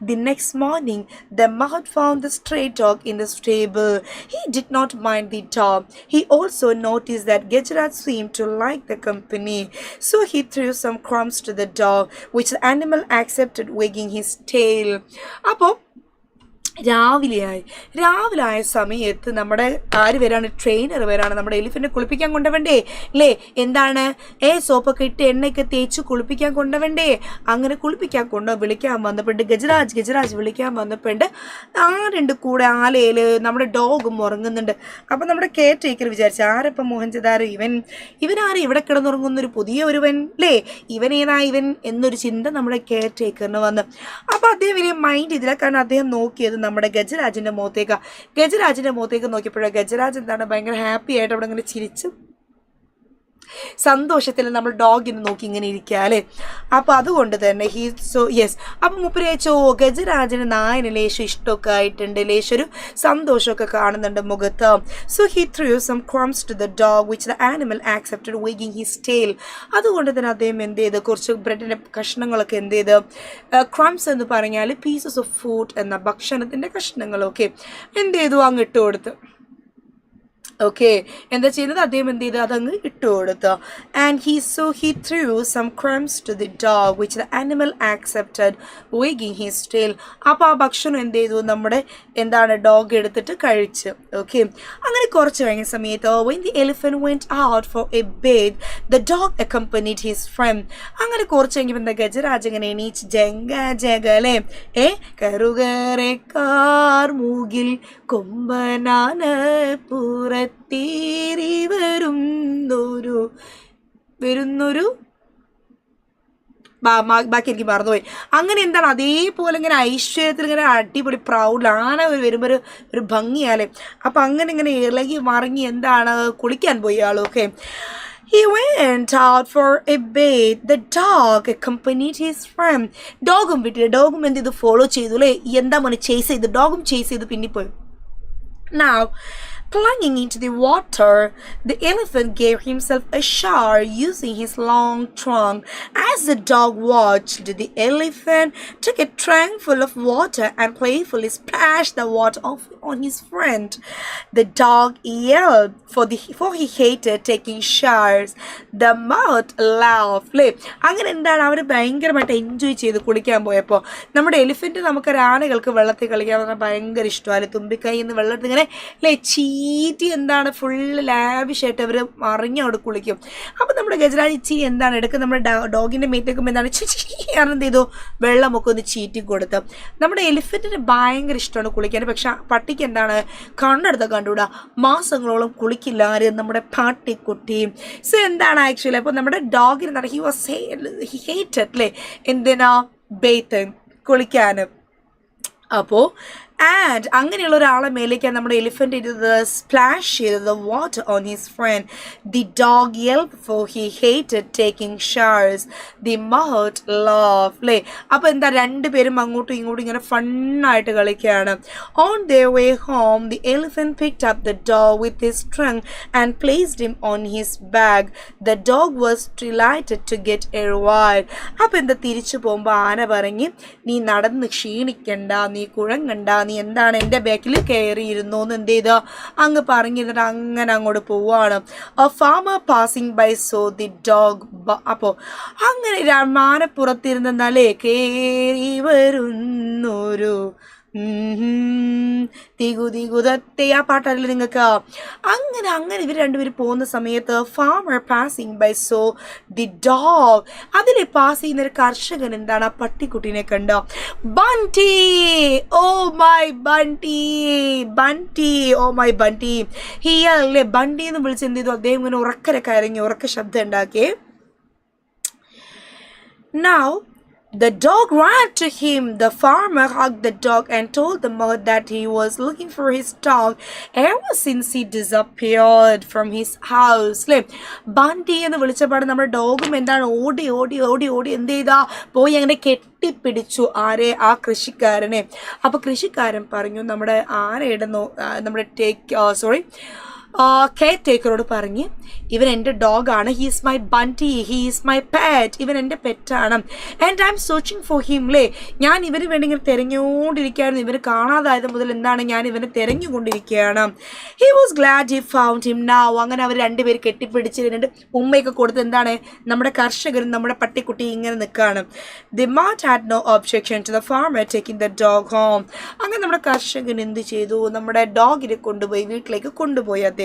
The next morning the mahout found the stray dog in the stable. He did not mind the dog. He also notice that Gajaraj seemed to like the company. So he threw some crumbs to the dog, which the animal accepted, wagging his tail. അപ്പോൾ രാവിലെ ആയ സമയത്ത് നമ്മുടെ ആര് വരാണ്? Trainer വരാണ്. നമ്മുടെ എലിഫൻറ്റിനെ കുളിപ്പിക്കാൻ കൊണ്ടുവണ്ടേ അല്ലേ? എന്താണ് സോപ്പൊക്കെ ഇട്ട് എണ്ണയൊക്കെ തേച്ച് കുളിപ്പിക്കാൻ കൊണ്ടുവണ്ടേ? അങ്ങനെ കുളിപ്പിക്കാൻ വിളിക്കാൻ വന്നപ്പോണ്ട് ഗജരാജ് വിളിക്കാൻ വന്നപ്പോണ്ട് ആരുണ്ട് കൂടെ? ആലയിൽ നമ്മുടെ ഡോഗും ഉറങ്ങുന്നുണ്ട്. അപ്പം നമ്മുടെ കെയർ ടേക്കർ വിചാരിച്ചു, ആരപ്പം മോഹൻജദാർ ഇവനാരും ഇവിടെ കിടന്നുറങ്ങുന്നൊരു പുതിയ ഒരുവൻ അല്ലേ, ഇവൻ എന്നൊരു ചിന്ത നമ്മുടെ കെയർ ടേക്കറിന് വന്ന്. അപ്പോൾ അദ്ദേഹം വലിയ മൈൻഡ് ചെയ്തില്ല. കാരണം അദ്ദേഹം നോക്കിയത് നമ്മുടെ ഗജരാജിന്റെ മുഖത്തേക്ക് നോക്കിയപ്പോഴേ ഗജരാജ് എന്താണ് ഭയങ്കര ഹാപ്പി ആയിട്ട് അവിടെ ഇങ്ങനെ ചിരിച്ചു സന്തോഷത്തിൽ നമ്മൾ ഡോഗിനെ നോക്കി ഇങ്ങനെ ഇരിക്കുക അല്ലേ. അപ്പോൾ അതുകൊണ്ട് തന്നെ അപ്പം മുപ്പരേച്ചോ ഗജരാജന് നായന് ലേശം ഇഷ്ടമൊക്കെ ആയിട്ടുണ്ട്, ലേശം ഒരു സന്തോഷമൊക്കെ കാണുന്നുണ്ട് മുഖത്ത്. So he threw some crumbs to the dog which the animal accepted wagging his tail. അതുകൊണ്ട് തന്നെ അദ്ദേഹം എന്ത് ചെയ്ത് കുറച്ച് ബ്രെഡിൻ്റെ കഷ്ണങ്ങളൊക്കെ എന്ത് ചെയ്ത്, ക്രംസ് എന്ന് പറഞ്ഞാൽ പീസസ് ഓഫ് ഫുഡ് എന്ന ഭക്ഷണത്തിൻ്റെ കഷ്ണങ്ങളൊക്കെ എന്ത് ചെയ്തു അങ്ങ് ഇട്ട് കൊടുത്ത്. ഓക്കെ, എന്താ ചെയ്യുന്നത്? അദ്ദേഹം എന്ത് ചെയ്ത് അതങ്ങ് ഇട്ട് കൊടുത്തു. And he threw some crumbs to the dog which the animal accepted, wagging his tail. അപ്പോൾ ആ ഭക്ഷണം എന്ത് ചെയ്തു? നമ്മുടെ ഡോഗ് എടുത്തിട്ട് കഴിച്ച്. ഓക്കെ, അങ്ങനെ കുറച്ച് കഴിഞ്ഞ സമയത്ത് when the elephant went out for a bathe, the dog accompanied his friend. അങ്ങനെ കുറച്ച് കഴിഞ്ഞപ്പോൾ എന്താ ഗജരാജ് ഇങ്ങനെ എണീച്ച് ജഗ അല്ലേ, കറുകരക്കാർ മൂകിൽ കൊമ്പനാന പുറത്തേറി വരുന്നൊരു ബാക്കി എനിക്ക് മറന്നുപോയി. അങ്ങനെ എന്താണ് അതേപോലെ ഇങ്ങനെ ഐശ്വര്യത്തിൽ ഇങ്ങനെ അടിപൊളി പ്രൗഡ് ആന വരുമ്പോൾ ഒരു ഭംഗിയാലേ. അപ്പം അങ്ങനെ ഇങ്ങനെ ഇളകി മറിഞ്ഞ് എന്താണ് കുളിക്കാൻ പോയി ആളൊക്കെ. He went out for a bathe. The dog accompanied his friend. ഡോഗും എന്ത് ചെയ്തു? ഫോളോ ചെയ്തു അല്ലേ. എന്താ മോനെ ചേസ് ചെയ്തു? ഡോഗും ചേസ് ചെയ്ത് പിന്നിപ്പോയി. Now Plunging into the water, the elephant gave himself a shower using his long trunk. As the dog watched, the elephant took a trunk full of water and playfully splashed the water off on his friend. The dog yelled for he hated taking showers. The mouth laughed. അങ്ങനെ എന്താണ് അവർ ഭയങ്കരമായിട്ട് enjoy ചെയ്ത് കുളിക്കാൻ പോയപ്പോൾ നമ്മുടെ elephant നമുക്ക് ആനകൾക്ക് വെള്ളത്തിൽ കളിക്കാൻ പറഞ്ഞാൽ ഭയങ്കര ഇഷ്ടമല്ലേ. തുമ്പിക്കൈ നിന്ന് വെള്ളത്തിൽ ഇങ്ങനെ ചീറ്റി എന്താണ് ഫുള്ള് ലാവിഷായിട്ട് അവർ മറിഞ്ഞവിടെ കുളിക്കും. അപ്പം നമ്മുടെ ഗജരാജ് ഇച്ചി എന്താണ് എടുക്കുക നമ്മുടെ ഡോഗിൻ്റെ മേത്തേക്കുമ്പോൾ എന്താണ് എന്ത് ചെയ്തു വെള്ളമൊക്കെ ഒന്ന് ചീറ്റി കൊടുത്ത്. നമ്മുടെ എലിഫൻറ്റിന് ഭയങ്കര ഇഷ്ടമാണ് കുളിക്കാൻ. പക്ഷെ പട്ടിക്ക് എന്താണ് കണ്ണെടുത്ത കണ്ടുകൂടാ, മാസങ്ങളോളം കുളിക്കില്ല ആര് നമ്മുടെ പട്ടിക്കുട്ടിയും. സോ എന്താണ് ആക്ച്വലി അപ്പോൾ നമ്മുടെ ഡോഗിന് എന്താണ് ഹി ഹേറ്റഡ് അല്ലേ എന്തിനാ ബേത്ത് കുളിക്കാനും. അപ്പോൾ ആൻഡ് അങ്ങനെയുള്ള ഒരാളെ മേലേക്കാണ് നമ്മുടെ എലിഫൻറ്റ് ചെയ്തത് സ്പ്ലാഷ് ചെയ്തത് water on his friend. The dog yelp for he hated taking showers. The mahout laugh അല്ലേ. അപ്പോൾ എന്താ രണ്ടുപേരും അങ്ങോട്ടും ഇങ്ങോട്ടും ഇങ്ങനെ ഫണ്ണായിട്ട് കളിക്കുകയാണ്. On their way home, the elephant picked up the dog with his trunk and placed him on his back. The dog was delighted to get a ride. അപ്പോൾ എന്താ തിരിച്ചു പോകുമ്പോൾ ആന പറഞ്ഞ് നീ നടന്ന് ക്ഷീണിക്കണ്ട, നീ കുഴങ്ങണ്ട, നീ എന്താണ് എൻ്റെ ബാക്കിൽ കയറിയിരുന്നു എന്ന് എന്ത് ചെയ്ത് അങ്ങ് പറഞ്ഞിരുന്നിട്ട് അങ്ങനെ അങ്ങോട്ട് പോവാണ്. A farmer passing by saw the dog. അപ്പോൾ അങ്ങനെ മാനപ്പുറത്തിരുന്നാലേ കയറി വരുന്നൊരു തികുതികുതത്തെ ആ പാട്ടല്ലേ നിങ്ങൾക്ക്. അങ്ങനെ ഇവർ രണ്ടുപേരും പോകുന്ന സമയത്ത് farmer passing by saw the dog. അതിൽ പാസ് ചെയ്യുന്ന ഒരു കർഷകൻ എന്താണ് ആ പട്ടിക്കുട്ടീനെ കണ്ടോ. ബണ്ടി, oh my Bunty, Bunty, oh my ബണ്ടി. ഹിയല്ലേ ബണ്ടി എന്ന് വിളിച്ച് എന്ത് ചെയ്തു അദ്ദേഹം ഇങ്ങനെ ഉറക്കരെ കരഞ്ഞു, ഉറക്ക ശബ്ദം ഉണ്ടാക്കി. Now the dog ran to him. The farmer hugged the dog and told the mother that he was looking for his dog ever since he disappeared from his house. ബണ്ടി എന്ന് വിളിച്ചപാട് നമ്മുടെ ഡോഗും എന്താണ് ഓടി ഓടി ഓടി ഓടി എന്ത് ചെയ്താ പോയി അങ്ങനെ കെട്ടിപ്പിടിച്ചു ആരെ ആ കൃഷിക്കാരനെ. അപ്പോൾ കൃഷിക്കാരൻ പറഞ്ഞു നമ്മുടെ ആനയുടെ നമ്മുടെ കെയർ ടേക്കറോട് പറഞ്ഞ് ഇവൻ എൻ്റെ ഡോഗാണ്, he's my Bunty, he's my pet, ഇവൻ എൻ്റെ പെറ്റാണ്. And I am searching for him. ഞാൻ ഇവന് വേണ്ടി ഇങ്ങനെ തിരഞ്ഞുകൊണ്ടിരിക്കുകയായിരുന്നു. ഇവന് കാണാതായത് മുതൽ എന്താണ് ഞാൻ ഇവനെ തിരഞ്ഞുകൊണ്ടിരിക്കുകയാണ്. He was glad he found him now. അങ്ങനെ അവർ രണ്ടുപേര് കെട്ടിപ്പിടിച്ച് രണ്ട് ഉമ്മയൊക്കെ കൊടുത്ത് എന്താണ് നമ്മുടെ കർഷകരും നമ്മുടെ പട്ടിക്കുട്ടി ഇങ്ങനെ നിൽക്കുകയാണ്. The mahout had no objection to the farmer taking the dog home. അങ്ങനെ നമ്മുടെ കർഷകൻ എന്ത് ചെയ്തു, നമ്മുടെ ഡോഗിനെ കൊണ്ടുപോയി വീട്ടിലേക്ക് കൊണ്ടുപോയി അദ്ദേഹം.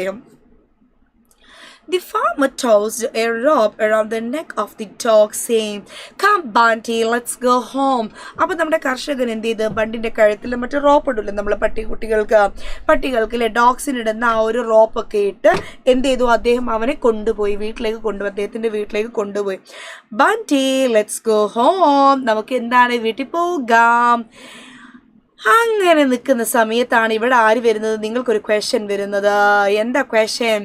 The farmer tossed a rope around the neck of the dog, saying, "Come, Bunty, let's go home." അപ്പോൾ നമ്മുടെ കർഷകൻ എന്ത് ചെയ്ത് ബണ്ടിൻ്റെ കഴുത്തിൽ മറ്റേ റോപ്പ് ഇടില്ല നമ്മളെ പട്ടികൾക്ക് ഡോഗ്സിനിടുന്ന ആ ഒരു റോപ്പൊക്കെ ഇട്ട് എന്ത് ചെയ്തു അദ്ദേഹം അവനെ കൊണ്ടുപോയി വീട്ടിലേക്ക് കൊണ്ടുപോയി, അദ്ദേഹത്തിൻ്റെ വീട്ടിലേക്ക് കൊണ്ടുപോയി. ബണ്ടി, ലെറ്റ്സ് ഗോ ഹോം. നമുക്ക് എന്താണ് വീട്ടിൽ പോകാം. അങ്ങനെ നിൽക്കുന്ന സമയത്താണ് ഇവിടെ ആര് വരുന്നത്, നിങ്ങൾക്കൊരു ക്വസ്റ്റ്യൻ വരുന്നത്. എന്താ ക്വസ്റ്റ്യൻ?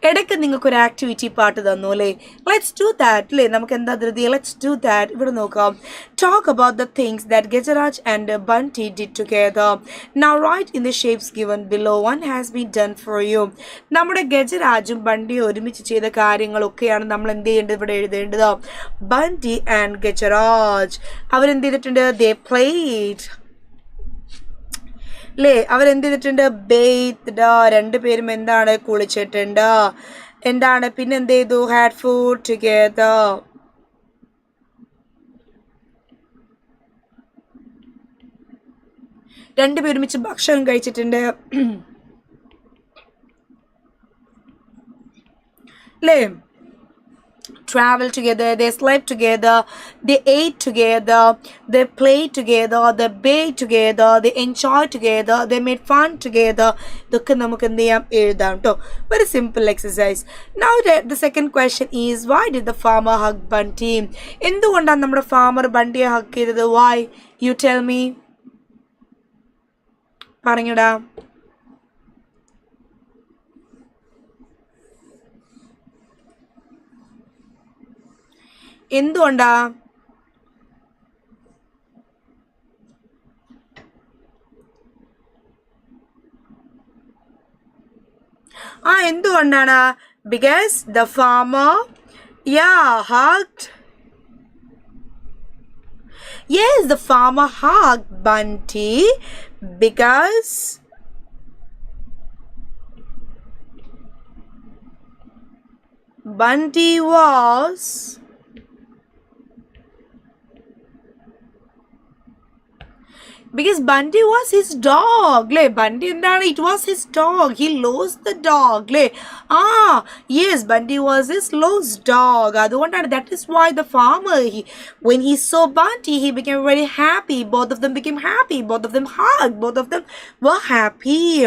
ഇടയ്ക്ക് നിങ്ങൾക്കൊരു ആക്ടിവിറ്റി പാട്ട് തന്നു അല്ലേ. ലെറ്റ്സ് ഡു ദാറ്റ് അല്ലേ. നമുക്ക് എന്താ ധൃതി, ലെറ്റ്സ് ഡു ദാറ്റ്. ഇവിടെ നോക്കാം. Talk about the things that Gajaraj and Bunty did together. Now write in the shapes given below. One has been done for you. നമ്മുടെ ഗജരാജും ബണ്ടിയും ഒരുമിച്ച് ചെയ്ത കാര്യങ്ങളൊക്കെയാണ് നമ്മൾ എന്ത് ചെയ്യേണ്ടത് ഇവിടെ എഴുതേണ്ടത്. ബണ്ടി ആൻഡ് ഗജരാജ് അവരെന്ത് ചെയ്തിട്ടുണ്ട്, ദേ പ്ലേഡ് അല്ലേ. അവരെന്ത് ചെയ്തിട്ടുണ്ട്, ബേത്ത്ഡ്. രണ്ടുപേരും എന്താണ് കുളിച്ചിട്ടുണ്ട്. എന്താണ് പിന്നെ എന്ത് ചെയ്തു, ഹാഡ് ഫുഡ് ടുഗെദർ. രണ്ടുപേരും ഒരുമിച്ച് ഭക്ഷണം കഴിച്ചിട്ടുണ്ട് അല്ലേ. traveled together, they slept together, they ate together, they played together, they bathed together, they enjoyed together, they made fun together. ഇതൊക്കെ നമുക്ക് എന്ത് ചെയ്യാം, എഴുതാം കേട്ടോ. Very simple exercise. Now the second question is, why did the farmer hug Bunty? എന്തുകൊണ്ടാണ് നമ്മുടെ farmer ബണ്ടിയെ hug ചെയ്തത്? why? you tell me. പറഞ്ഞടാ. എന്തുകൊണ്ടാ? എന്തുകൊണ്ടാണ്? Because the farmer, hugged. Yes, the farmer hugged Bunty because Bunty was his dog. Bunty it was his dog. He lost the dog. Yes, Bunty was his lost dog. That is why the farmer, when he saw Bunty, he became very happy. Both of them became happy. Both of them hugged. Both of them were happy.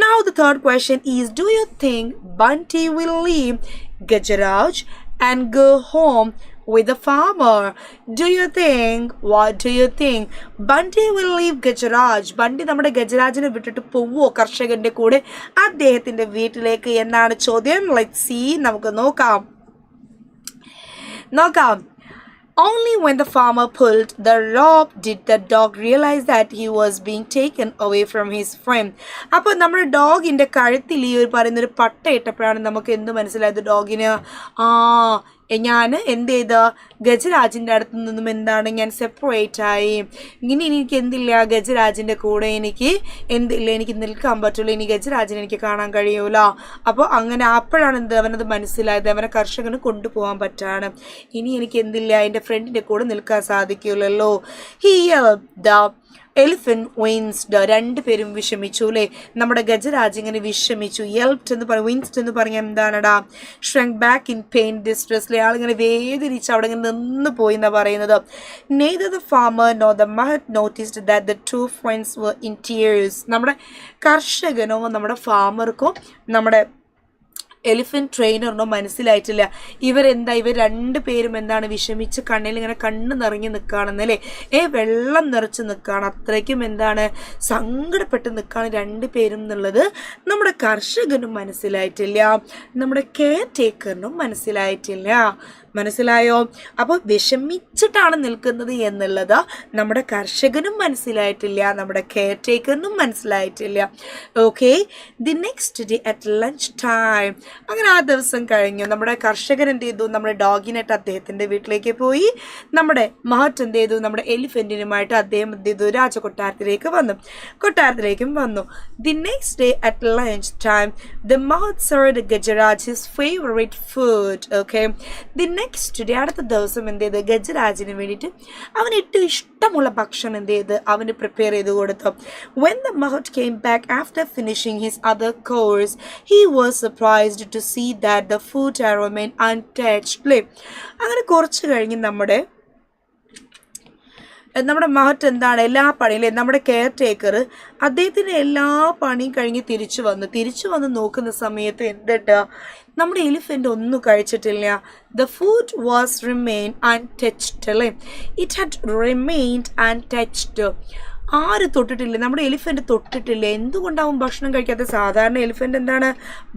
Now the third question is, do you think Bunty will leave Gajaraj and go home with the farmer? What do you think? Bunty will leave Gajaraj. Bunty നമ്മുടെ ഗജരാജിനെ വിട്ടിട്ട് പോവോ കർഷകന്റെ കൂടെ അദ്ദേഹത്തിന്റെ വീട്ടിലേക്ക് എന്നാണ് ചോദ്യം. Let's see. നമുക്ക് നോക്കാം. Only when the farmer pulled the rope did the dog realize that he was being taken away from his friend. അപ്പോൾ നമ്മുടെ ഡോഗിന്റെ കഴുത്തിൽ ഈ ഒരു പറയുന്നൊരു പട്ട ഇട്ടപ്പോഴാണ് നമുക്ക് എന്ത് മനസ്സിലായത്? ഡോഗിന് ഞാൻ എന്ത് ചെയ്ത് ഗജരാജിൻ്റെ അടുത്ത് നിന്നും ഞാൻ സെപ്പറേറ്റ് ആയി. ഇനി എനിക്ക് എന്തില്ല, ഗജരാജിൻ്റെ കൂടെ എനിക്ക് നിൽക്കാൻ പറ്റുള്ളൂ, ഇനി ഗജരാജിനെ എനിക്ക് കാണാൻ കഴിയൂല. അപ്പോൾ അങ്ങനെ അപ്പോഴാണ് അവനത് മനസ്സിലായത്, അവനെ കർഷകന് കൊണ്ടുപോകാൻ പറ്റാണ്. ഇനി എനിക്ക് എൻ്റെ ഫ്രണ്ടിൻ്റെ കൂടെ നിൽക്കാൻ സാധിക്കില്ലല്ലോ. Elephant winced. രണ്ടുപേരും വിഷമിച്ചു അല്ലേ? നമ്മുടെ ഗജരാജ് ഇങ്ങനെ വിഷമിച്ചു. winced എന്ന് പറഞ്ഞാൽ എന്താണടാ? shrunk back in pain, distress. ആളിങ്ങനെ വേദനിച്ച് അവിടെ ഇങ്ങനെ നിന്ന് പോയി എന്നാ പറയുന്നത്. Neither the farmer nor the mahat noticed that the two friends were in tears. നമ്മുടെ കർഷകനോ നമ്മുടെ ഫാമർക്കോ നമ്മുടെ എലിഫന്റ് ട്രെയിനറിനോ മനസ്സിലായിട്ടില്ല ഇവർ രണ്ടുപേരും വിഷമിച്ച് കണ്ണിൽ ഇങ്ങനെ കണ്ണ് നിറഞ്ഞു നിൽക്കുകയാണെന്നല്ലേ. വെള്ളം നിറച്ച് നിൽക്കുകയാണ്, അത്രയ്ക്കും സങ്കടപ്പെട്ട് നിൽക്കുകയാണ് രണ്ടുപേരും എന്നുള്ളത് നമ്മുടെ കർഷകനും മനസ്സിലായിട്ടില്ല, നമ്മുടെ കെയർ ടേക്കറിനും മനസ്സിലായിട്ടില്ല. മനസ്സിലായോ? അപ്പോൾ വിഷമിച്ചിട്ടാണ് നിൽക്കുന്നത് എന്നുള്ളത് നമ്മുടെ കർഷകനും മനസ്സിലായിട്ടില്ല, നമ്മുടെ കെയർ ടേക്കറിനും മനസ്സിലായിട്ടില്ല. Okay, the next day at lunch time. അങ്ങനെ ആ ദിവസം കഴിഞ്ഞു. നമ്മുടെ കർഷകൻ എന്ത് ചെയ്തു? നമ്മുടെ ഡോഗിനായിട്ട് അദ്ദേഹത്തിൻ്റെ വീട്ടിലേക്ക് പോയി. നമ്മുടെ മഹറ്റ് എന്ത് ചെയ്തു? നമ്മുടെ എലിഫൻറ്റിനുമായിട്ട് അദ്ദേഹം എന്ത് ചെയ്തു? കൊട്ടാരത്തിലേക്കും വന്നു. The next day at lunch time the mahout served Gajraj his favourite food. Okay, the next day അടുത്ത ദിവസം എന്ത് ചെയ്ത്? ഗജരാജിന് വേണ്ടിയിട്ട് അവന് ഏറ്റവും ഇഷ്ടമുള്ള ഭക്ഷണം എന്ത് ചെയ്ത്? അവന് പ്രിപ്പയർ ചെയ്ത് കൊടുത്തു. When the Mahat came back after finishing his other course, he was surprised to see that the food remained untouched. അങ്ങനെ കുറച്ച് കഴിഞ്ഞ് നമ്മുടെ മഹറ്റ് എല്ലാ പണിയിലും നമ്മുടെ കെയർ ടേക്കർ അദ്ദേഹത്തിന് എല്ലാ പണിയും കഴിഞ്ഞ് തിരിച്ചു വന്ന് നോക്കുന്ന സമയത്ത് എന്തിട്ട് നമ്മുടെ എലിഫന്റ് ഒന്നും കഴിച്ചിട്ടില്ല. The food was remained untouched. It had remained untouched. ആര് തൊട്ടിട്ടില്ല? നമ്മുടെ എലിഫന്റ് തൊട്ടിട്ടില്ല. എന്തുകൊണ്ടാവും ഭക്ഷണം കഴിക്കാത്ത? സാധാരണ എലിഫന്റ്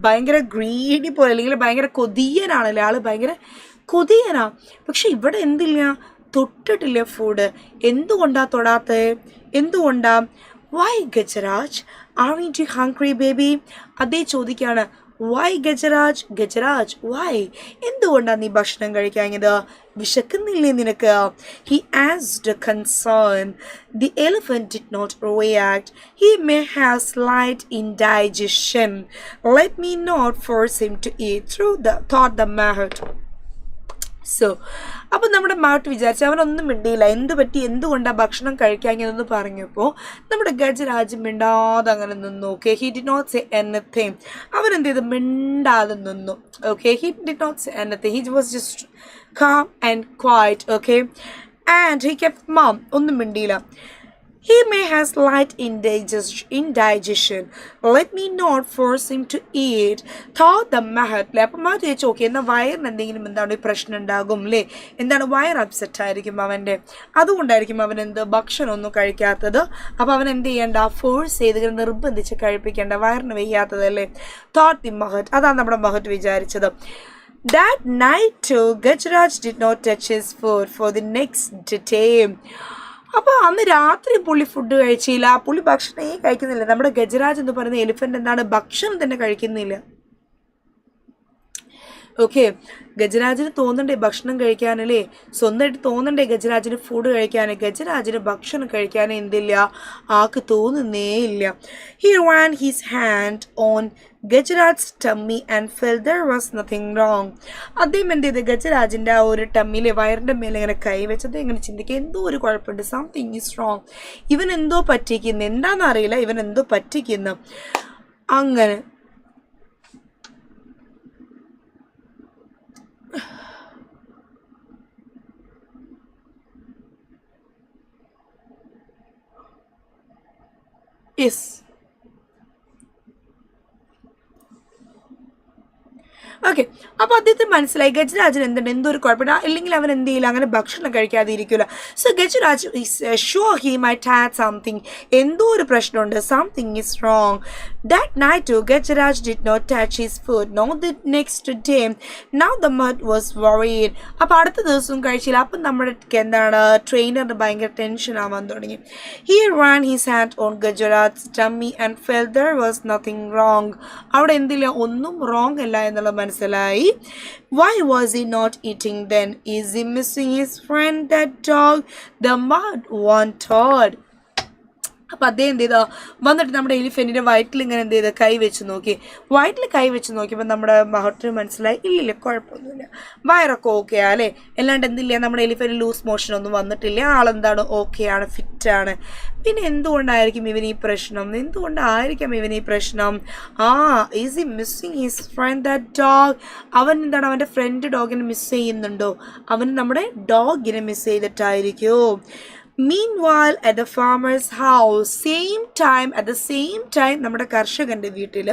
ഭയങ്കര ഗ്രീഡി പോലെ, അല്ലെങ്കിൽ ഭയങ്കര കൊതിയനാണല്ലേ, ആള് ഭയങ്കര കൊതിയനാ. പക്ഷെ ഇവിടെ എന്തില്ല? തൊട്ടിട്ടില്ല ഫുഡ്. എന്തുകൊണ്ടാ തൊടാത്തത്? എന്തുകൊണ്ടാ? Why Gajaraj? Aren't you hungry baby? അതേ ചോദിക്കാണ്. Why Gajaraj? Gajaraj, why? എന്തുകൊണ്ടാ നീ ഭക്ഷണം കഴിക്കാഞ്ഞത്? വിശക്കുന്നില്ലേ നിനക്ക്? He asked concern. The elephant did not react. He may have slight indigestion. Let me not force him to eat, thought the Mahat. So അപ്പം നമ്മുടെ മാട്ട് വിചാരിച്ചു, അവനൊന്നും മിണ്ടിയില്ല. എന്ത് പറ്റി, എന്തുകൊണ്ടാണ് ഭക്ഷണം കഴിക്കാഞ്ഞതെന്ന് പറഞ്ഞപ്പോൾ നമ്മുടെ ഗജരാജ് മിണ്ടാതെ അങ്ങനെ നിന്നു. Okay, he did not say anything. അവൻ എന്ത് ചെയ്തു? മിണ്ടാതെ നിന്നു. Okay, he did not say anything. He was just calm and quiet. Okay, and he kept mum. ഒന്നും മിണ്ടിയില്ല. He may have slight indigestion. Let me not force him to eat, thought the Mahat. അപ്പം മാറ്റ് ചോദിച്ചു, okay, എന്നാൽ വയറിന് എന്തെങ്കിലും പ്രശ്നം ഉണ്ടാകും അല്ലേ? വയർ അപ്സെറ്റ് ആയിരിക്കും അവൻ്റെ, അതുകൊണ്ടായിരിക്കും അവൻ ഭക്ഷണം ഒന്നും കഴിക്കാത്തത്. അപ്പോൾ അവൻ എന്ത് ചെയ്യേണ്ട? ഫോഴ്സ് ചെയ്ത് നിർബന്ധിച്ച് കഴിപ്പിക്കേണ്ട, വയറിന് വയ്യാത്തതല്ലേ. thought the Mahat. അതാണ് നമ്മുടെ മഹറ്റ് വിചാരിച്ചത്. That night too, Gajaraj did not touch his food for the next day. അപ്പോൾ അന്ന് രാത്രി പുള്ളി ഫുഡ് കഴിച്ചില്ല, പുള്ളി ഭക്ഷണമേ കഴിക്കുന്നില്ല. നമ്മുടെ ഗജരാജ് എന്ന് പറയുന്ന എലിഫന്റ് ഭക്ഷണം തന്നെ കഴിക്കുന്നില്ല. ഓക്കെ, ഗജരാജിന് തോന്നണ്ടേ ഭക്ഷണം കഴിക്കാനല്ലേ, സ്വന്തമായിട്ട് തോന്നണ്ടേ ഗജരാജിന് ഫുഡ് കഴിക്കാൻ. ഗജരാജിന് ഭക്ഷണം കഴിക്കാൻ എന്തില്ല, ആൾക്ക് തോന്നുന്നേ ഇല്ല. He ran his hand on Gajaraj's tummy and felt there was nothing wrong. അദ്ദേഹം എന്ത് ചെയ്ത് ഗജരാജിൻ്റെ ആ ഒരു ടമ്മിയിലെ വയറിൻ്റെ മേലെ ഇങ്ങനെ കൈവച്ചത് ഇങ്ങനെ ചിന്തിക്കുക, എന്തോ ഒരു കുഴപ്പമുണ്ട്, സംതിങ് ഈസ് റോങ്, ഇവൻ എന്തോ പറ്റിക്കുന്നു, എന്താണെന്നറിയില്ല, ഇവൻ എന്തോ പറ്റിക്കുന്നു. അങ്ങനെ യെസ്. ഓക്കെ, അപ്പോൾ അദ്ദേഹത്തിന് മനസ്സിലായി ഗജരാജിന് എന്തുണ്ട്, എന്തോ ഒരു കുഴപ്പമില്ല, അല്ലെങ്കിൽ അവൻ എന്ത് ചെയ്യില്ല, അങ്ങനെ ഭക്ഷണം കഴിക്കാതെ ഇരിക്കില്ല. So Gajraj is sure he might had something, എന്തോ ഒരു പ്രശ്നമുണ്ട്, something is wrong. That night too, Gajaraj did not touch his food, nor the next day. Now the mud was worried. അപ്പോൾ അടുത്ത ദിവസവും കഴിച്ചില്ല. അപ്പം നമ്മുടെ എന്താണ് ട്രെയിനറിന് ഭയങ്കര ടെൻഷൻ ആവാൻ തുടങ്ങി. He ran his hand on Gajaraj's tummy and felt there was nothing wrong. അവിടെ എന്തില്ല, ഒന്നും റോങ് അല്ല എന്നുള്ളത് മനസ്സിലായി. Why was he not eating then? Is he missing his friend, that dog? The mud wanted. അപ്പോൾ അദ്ദേഹം എന്ത് ചെയ്താൽ വന്നിട്ട് നമ്മുടെ എലിഫൻറ്റിൻ്റെ വയറ്റിൽ ഇങ്ങനെ എന്ത് ചെയ്ത് കൈ വെച്ച് നോക്കി. വയറ്റിൽ കൈ വെച്ച് നോക്കിയപ്പോൾ നമ്മുടെ മഹട്ടിന് മനസ്സിലായി, ഇല്ലില്ല കുഴപ്പമൊന്നുമില്ല, വയറൊക്കെ ഓക്കെ അല്ലേ, അല്ലാണ്ട് എന്തില്ല, നമ്മുടെ എലിഫൻറ്റ് ലൂസ് മോഷനൊന്നും വന്നിട്ടില്ല, ആളെന്താണ് ഓക്കെയാണ്, ഫിറ്റാണ്. പിന്നെ എന്തുകൊണ്ടായിരിക്കും ഇവന് ഈ പ്രശ്നം, എന്തുകൊണ്ടായിരിക്കാം ഇവന് ഈ പ്രശ്നം? Is he missing his friend that dog? അവൻ എന്താണ് അവൻ്റെ ഫ്രണ്ട് ഡോഗിനെ മിസ് ചെയ്യുന്നുണ്ടോ? അവൻ നമ്മുടെ ഡോഗിനെ miss ചെയ്തിട്ടായിരിക്കും. Meanwhile, at the farmer's house, at the same time, നമ്മുടെ കർഷകന്റെ വീട്ടിൽ,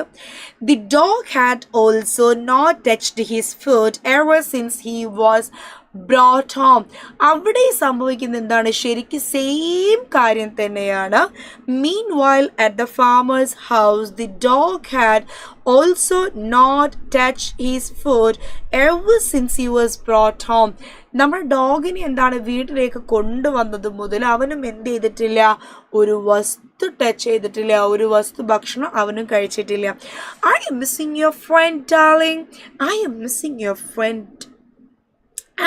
the dog had also not touched his food ever since he was brought home. അവിടെ സംഭവിക്കുന്ന എന്താണ്, ശരിക്കും സെയിം കാര്യം തന്നെയാണ്. Meanwhile, at the farmer's house, the dog had also not touched his food ever since he was brought home. നമ്മുടെ ഡോഗിനെ എന്താണ് വീട്ടിലേക്ക് കൊണ്ടുവന്നത് മുതൽ അവനും എന്ത് ചെയ്തിട്ടില്ല, ഒരു വസ്തു ടച്ച് ചെയ്തിട്ടില്ല, ഒരു വസ്തു ഭക്ഷണം അവനും കഴിച്ചിട്ടില്ല. I am missing your friend, darling. I am missing your friend,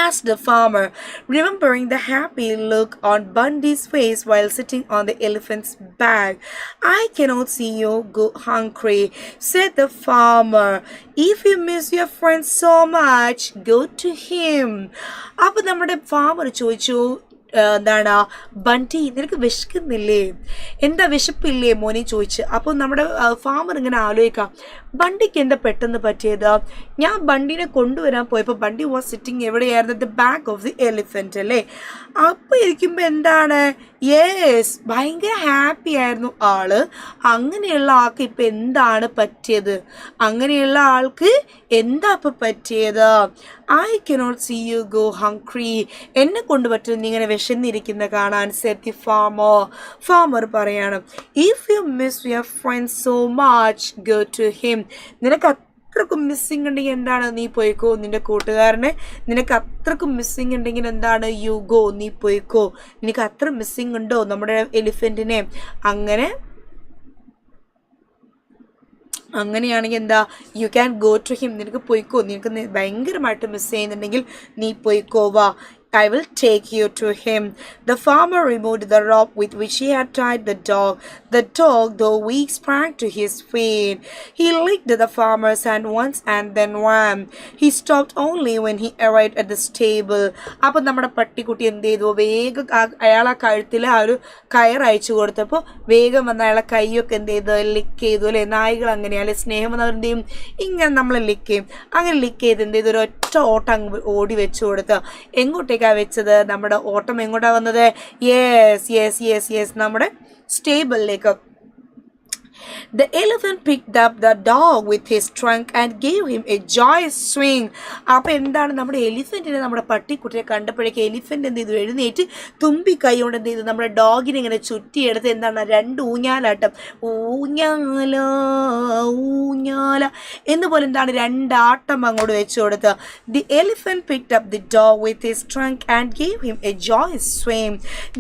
asked the farmer, remembering the happy look on Bundy's face while sitting on the elephant's back. I cannot see you go hungry, said the farmer. If you miss your friend so much, go to him. അപ്പോൾ നമ്മുടെ farmer ചോദിച്ചു, എന്താണ് ബണ്ടി, നിനക്ക് വിശക്കുന്നില്ലേ, എന്താ വിശപ്പില്ലേ മോനെ ചോദിച്ച്. അപ്പോൾ നമ്മുടെ ഫാമർ ഇങ്ങനെ ആലോചിക്കാം, ബണ്ടിക്ക് എന്താ പെട്ടെന്ന് പറ്റിയത്? ഞാൻ ബണ്ടിനെ കൊണ്ടുവരാൻ പോയപ്പോൾ ബണ്ടി വാസ് സിറ്റിംഗ് എവിടെയായിരുന്നു, the back of the elephant അല്ലേ. അപ്പോൾ ഇരിക്കുമ്പോൾ എന്താണ്, യെസ്, ഭയങ്കര ഹാപ്പി ആയിരുന്നു ആള്. അങ്ങനെയുള്ള ആൾക്ക് ഇപ്പം എന്താണ് പറ്റിയത്? അങ്ങനെയുള്ള ആൾക്ക് എന്താ ഇപ്പം പറ്റിയത്? I cannot see you go hungry. എന്നെ കൊണ്ട് പറ്റും നീ ഇങ്ങനെ വിശന്നിരിക്കുന്ന കാണാൻ, said the farmer. ഫാമർ പറയാണ്, if you miss your friend so much, go to him. നിനക്ക് അത്രക്കും മിസ്സിങ് ഉണ്ടെങ്കിൽ എന്താണ്, നീ പോയിക്കോ നിൻ്റെ കൂട്ടുകാരനെ. നിനക്ക് അത്രക്കും മിസ്സിങ് ഉണ്ടെങ്കിൽ എന്താണ്, യു ഗോ, നീ പോയിക്കോ. നിനക്ക് അത്ര മിസ്സിങ് ഉണ്ടോ നമ്മുടെ എലിഫൻറ്റിനെ? അങ്ങനെയാണെങ്കിൽ എന്താ, you can go to him, നിനക്ക് പോയിക്കോ, നിനക്ക് ഭയങ്കരമായിട്ട് മിസ് ചെയ്യുന്നുണ്ടെങ്കിൽ നീ പോയിക്കോ, വാ, I will take you to him. The farmer removed the rope with which he had tied the dog. The dog, though weak, sprang to his feet. He licked the farmer's hand once and then ran. He stopped only when he arrived at the stable. അപ്പോൾ നമ്മുടെ പട്ടിക്കുട്ടി എന്ത് ചെയ്തു, വേഗം അയാളെ കഴുത്തിൽ ആ ഒരു കയർ അയച്ചു കൊടുത്തപ്പോൾ വേഗം വന്ന് അയാളെ കൈയൊക്കെ എന്ത് ചെയ്ത് ലിക്ക് ചെയ്തു അല്ലേ. നായ്കൾ അങ്ങനെയല്ലേ, സ്നേഹം വന്നവർ എന്ത് ചെയ്യും, ഇങ്ങനെ നമ്മൾ ലിക്ക് ചെയ്യും. അങ്ങനെ ലിക്ക് ചെയ്ത് എന്ത് ചെയ്തു, ഒരു ഒറ്റ ഓട്ടം ഓടി വെച്ചു കൊടുത്ത്. എങ്ങോട്ടേക്ക് വെച്ചത്, നമ്മുടെ ഓട്ടം എങ്ങോട്ടാ വന്നത്, യെസ് നമ്മുടെ സ്റ്റേബിളിലേക്ക്. The elephant picked up the dog with his trunk and gave him a joyous swing. അപ്പോൾ എന്താണ്, നമ്മുടെ എലിഫൻറ്റിനെ, നമ്മുടെ പട്ടിക്കുട്ടിയെ കണ്ടപ്പോഴേക്ക് എലിഫൻറ്റ് എന്ത് ചെയ്തു, എഴുന്നേറ്റ് തുമ്പി കൈ കൊണ്ട് എന്ത് ചെയ്തു, നമ്മുടെ ഡോഗിനെ ഇങ്ങനെ ചുറ്റിയെടുത്ത് എന്താണ്, രണ്ട് ഊഞ്ഞാലാട്ടം, ഊഞ്ഞാല എന്നുപോലെ എന്താണ് രണ്ടാട്ടം അങ്ങോട്ട് വെച്ചു കൊടുത്ത്. The elephant picked up the dog with his trunk and gave him a joyous swing.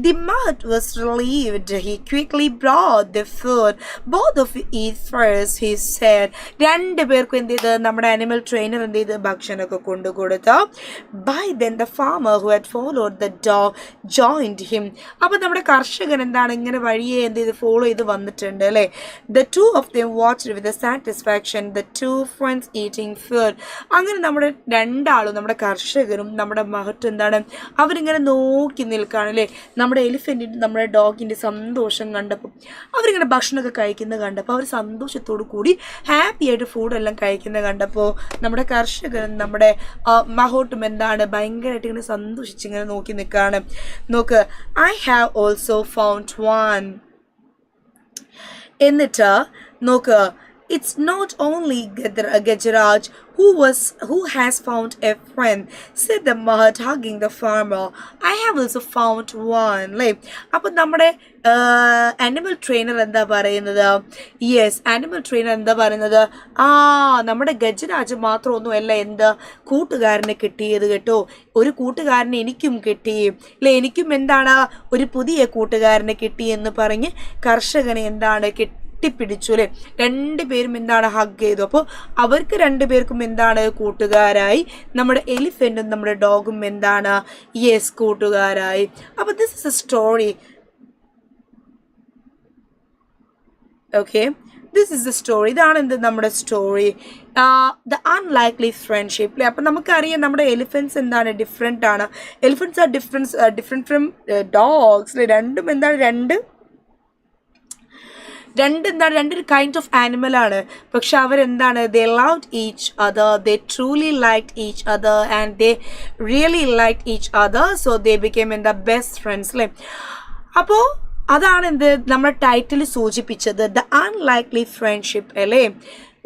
The mud was relieved. He quickly brought the food. Both both of you eat first, he said. രണ്ട് പേർക്കും എന്ത് ചെയ്ത് നമ്മുടെ animal trainer എന്ത് ചെയ്ത് ഭക്ഷണമൊക്കെ കൊണ്ടുകൊടുത്തു. By then the farmer who had followed the dog joined him. അപ്പോൾ നമ്മുടെ കർഷകൻ എന്താണ് ഇങ്ങനെ വഴിയെ എന്ത് ചെയ്ത് ഫോളോ ചെയ്ത് വന്നിട്ടുണ്ട് അല്ലേ. The two of them watched with satisfaction the two friends eating food. അങ്ങനെ നമ്മുടെ രണ്ടാളും നമ്മുടെ കർഷകനും നമ്മുടെ മഹത്തും എന്താണ് അവരിങ്ങനെ നോക്കി നിൽക്കുകയാണ് അല്ലേ. നമ്മുടെ എലിഫൻറ്റിൻ്റെ നമ്മുടെ ഡോഗിൻ്റെ സന്തോഷം കണ്ടപ്പോൾ അവരിങ്ങനെ ഭക്ഷണമൊക്കെ കഴിക്കുന്നത് കണ്ടപ്പോൾ അവർ സന്തോഷത്തോടു കൂടി ഹാപ്പി ആയിട്ട് ഫുഡെല്ലാം കഴിക്കുന്നത് കണ്ടപ്പോൾ നമ്മുടെ കർഷകനും നമ്മുടെ മഹോട്ടും എന്താണ് ഭയങ്കരമായിട്ട് ഇങ്ങനെ സന്തോഷിച്ചിങ്ങനെ നോക്കി നിൽക്കുകയാണ്. നോക്ക്, I have also found one. എന്നിട്ട് നോക്ക്, it's not only Gajaraj who has found a friend, said the Mahat, hugging the farmer. I have also found one. Like, അപ്പോൾ നമ്മുടെ ആനിമൽ ട്രെയിനർ എന്താ പറയുന്നത്? യെസ്, ആനിമൽ ട്രെയിനർ എന്താ പറയുന്നത്? നമ്മുടെ ഗജരാജ് മാത്രമൊന്നുമല്ല എന്ത് കൂട്ടുകാരനെ കിട്ടിയത് കേട്ടോ. ഒരു കൂട്ടുകാരനെ എനിക്കും കിട്ടി അല്ലേ. എനിക്കും എന്താണ് ഒരു പുതിയ കൂട്ടുകാരനെ കിട്ടി എന്ന് പറഞ്ഞ് കർഷകനെ എന്താണ് കെട്ടിപ്പിടിച്ചു അല്ലേ. രണ്ടുപേരും എന്താണ് ഹഗ് ചെയ്തു. അപ്പോൾ അവർക്ക് രണ്ടുപേർക്കും എന്താണ് കൂട്ടുകാരായി. നമ്മുടെ എലിഫൻറ്റും നമ്മുടെ ഡോഗും എന്താണ് യെസ് കൂട്ടുകാരായി. അപ്പോൾ this is A story. Okay, this is the story. ഇതാണ് എന്ത് നമ്മുടെ സ്റ്റോറി, ദ അൺലൈക്ലി ഫ്രണ്ട്ഷിപ്പ് അല്ലേ. അപ്പം നമുക്കറിയാം നമ്മുടെ എലിഫൻറ്റ്സ് എന്താണ് ഡിഫറെൻ്റ് ആണ്. Elephants are different from dogs അല്ലേ. രണ്ടും എന്താണ് രണ്ടൊരു കൈൻഡ് ഓഫ് ആനിമലാണ്. പക്ഷെ അവരെന്താണ് they loved each other, they truly liked each other and they really liked each other. So they became എന്താ ബെസ്റ്റ് ഫ്രണ്ട്സ് അല്ലേ. അപ്പോൾ അതാണ് എന്ത് നമ്മുടെ ടൈറ്റിൽ സൂചിപ്പിച്ചത്, ദ അൺലൈക്ലി ഫ്രണ്ട്ഷിപ്പ് അല്ലേ.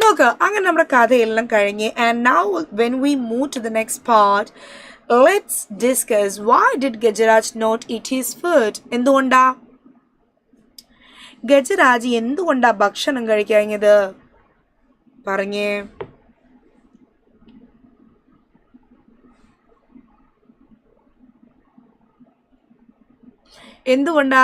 നോക്ക്, അങ്ങനെ നമ്മുടെ കഥയെല്ലാം കഴിഞ്ഞ്. And now when we move to the next part, let's discuss why did Gajaraj not eat his food. എന്തുകൊണ്ടാ ഗജരാജ് എന്തുകൊണ്ടാ ഭക്ഷണം കഴിക്കാഞ്ഞത്? പറഞ്ഞേ. എന്തുകൊണ്ടാ?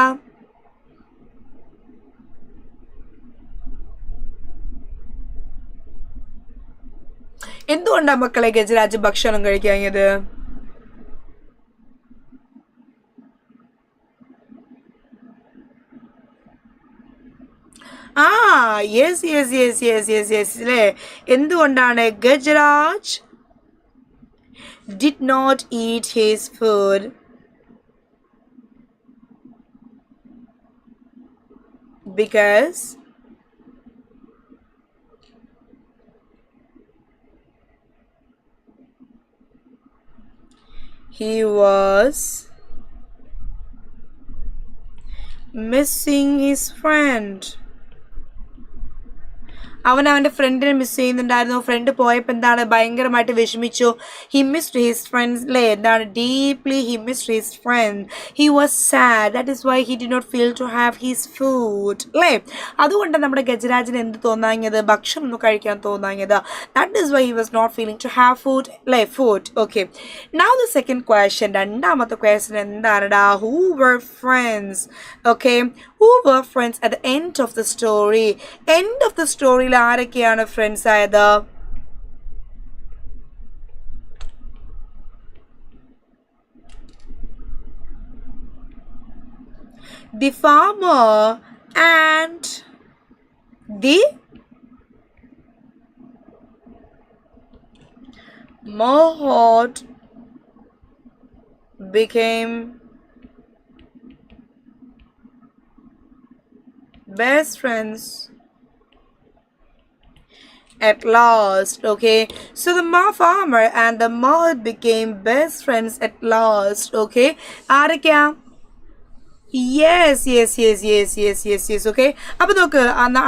എന്തുകൊണ്ടാ മക്കളെ ഗജരാജ് ഭക്ഷണം കഴിക്കാഞ്ഞത്? യെസ് അല്ലേ. എന്തുകൊണ്ടാണ് Gajraj did not eat his food? Because he was missing his friend. അവൻ അവൻ്റെ ഫ്രണ്ടിനെ മിസ് ചെയ്യുന്നുണ്ടായിരുന്നു. ഫ്രണ്ട് പോയപ്പോൾ എന്താണ് ഭയങ്കരമായിട്ട് വിഷമിച്ചു. ഹി മിസ്ഡ് ഹിസ് ഫ്രണ്ട്സ് അല്ലേ. എന്താണ് deeply he missed his friend. He was sad. That is why he did not feel to have his food അല്ലേ. അതുകൊണ്ട് നമ്മുടെ ഗജരാജിന് എന്ത് തോന്നാഞ്ഞത്? ഭക്ഷണം ഒന്നും കഴിക്കാൻ തോന്നാഞ്ഞത്. That is why he was not feeling to have food അല്ലേ. Food. Okay, now the second question. രണ്ടാമത്തെ ക്വസ്റ്റ്യൻ എന്താണെടാ? Who were friends? Okay, who were friends at the end of the story? End of the story ൽ ആരൊക്കെയാണ് friends ആയത്? The farmer and the Mohawk became best friends at last. Okay, so the farmer and the Mohawk became best friends at last. Okay, ആരൊക്കെയാ? Yes. Okay, അപ്പോൾ നോക്ക്,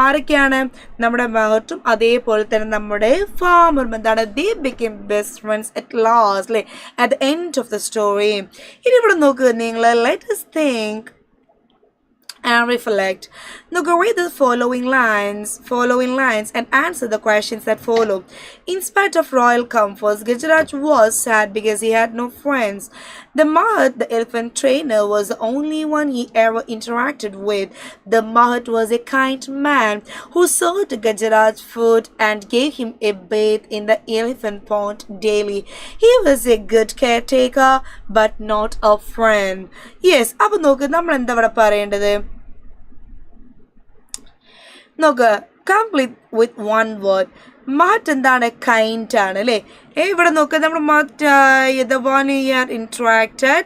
ആരൊക്കെയാണ്? നമ്മുടെ മഹത്തും അതേപോലെ തന്നെ നമ്മുടെ ഫാമറും എന്താണ് they became best friends at last അല്ലേ, at the end of the story. ഇനി ഇവിടെ നോക്ക് നിങ്ങൾ, let us think and reflect. Now go read the following lines and answer the questions that follow. In spite of royal comforts, Gajaraj was sad because he had no friends. The Mahat, the elephant trainer, was the only one he ever interacted with. The Mahat was a kind man who served Gajaraj food and gave him a bath in the elephant pond daily. He was a good caretaker, but not a friend. Yes, അപ്പോൾ നോക്ക് നമ്മൾ എന്താ ഇവിടെ പറയേണ്ടത്? നോക്ക്, complete with one word. Mahat എന്താണ്? Kind ആണ് അല്ലേ? ഇവിടെ നോക്ക്, നമ്മൾ Mahat, the one he had interacted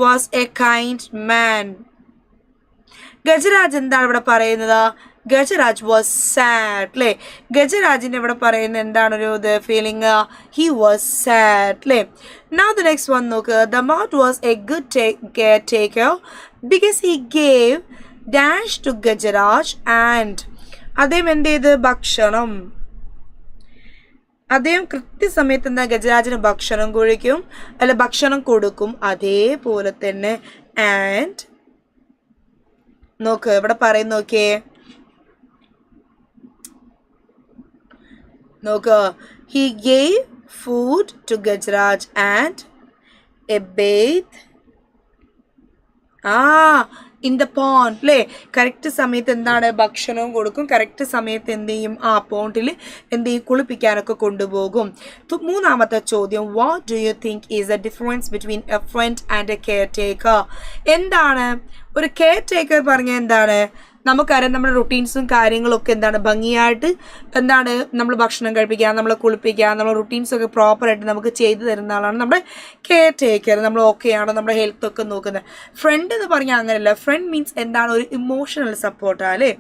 was a kind man. Gajaraj എന്താണ് ഇവിടെ പറയുന്നത്? Gajaraj was sad അല്ലേ? ഗജരാജിന് ഇവിടെ പറയുന്നത് എന്താണ്? ഒരു ഫീലിംഗ്, he was sad അല്ലേ? Now the next one നോക്ക്. The Mahat was a good caretaker because he gave dash to Gajaraj and അദ്ദേഹം എന്ത് ചെയ്ത്? ഭക്ഷണം. അദ്ദേഹം കൃത്യസമയത്ത് എന്താ ഗജരാജിന് ഭക്ഷണം കുഴിക്കും, അല്ല ഭക്ഷണം കൊടുക്കും. അതേപോലെ തന്നെ ആൻഡ് നോക്ക് ഇവിടെ പറയും, നോക്കിയേ നോക്ക്, he gave food to Gajaraj and a bath in the pond അല്ലേ? കറക്റ്റ് സമയത്ത് എന്താണ്? ഭക്ഷണവും കൊടുക്കും. കറക്റ്റ് സമയത്ത് എന്ത് ചെയ്യും? പോണ്ടിൽ എന്ത് ചെയ്യും? കുളിപ്പിക്കാനൊക്കെ കൊണ്ടുപോകും. മൂന്നാമത്തെ ചോദ്യം, what do you think is the difference between a friend and a caretaker? എന്താണ് ഒരു കെയർ ടേക്കർ പറഞ്ഞ? എന്താണ്? നമുക്കറിയാം നമ്മുടെ റുട്ടീൻസും കാര്യങ്ങളൊക്കെ എന്താണ് ഭംഗിയായിട്ട് എന്താണ് നമ്മൾ ഭക്ഷണം കഴിപ്പിക്കുക, നമ്മളെ കുളിപ്പിക്കുക, നമ്മൾ റുട്ടീൻസൊക്കെ പ്രോപ്പറായിട്ട് നമുക്ക് ചെയ്തു തരുന്ന ആളാണ് നമ്മുടെ കെയർ ടേക്കർ. നമ്മൾ ഓക്കെയാണോ, നമ്മുടെ ഹെൽത്തൊക്കെ നോക്കുന്നത്. ഫ്രണ്ട് എന്ന് പറഞ്ഞാൽ അങ്ങനെയല്ല. ഫ്രണ്ട് മീൻസ് എന്താണ്? ഒരു ഇമോഷണൽ സപ്പോർട്ടാണ് അല്ലേ?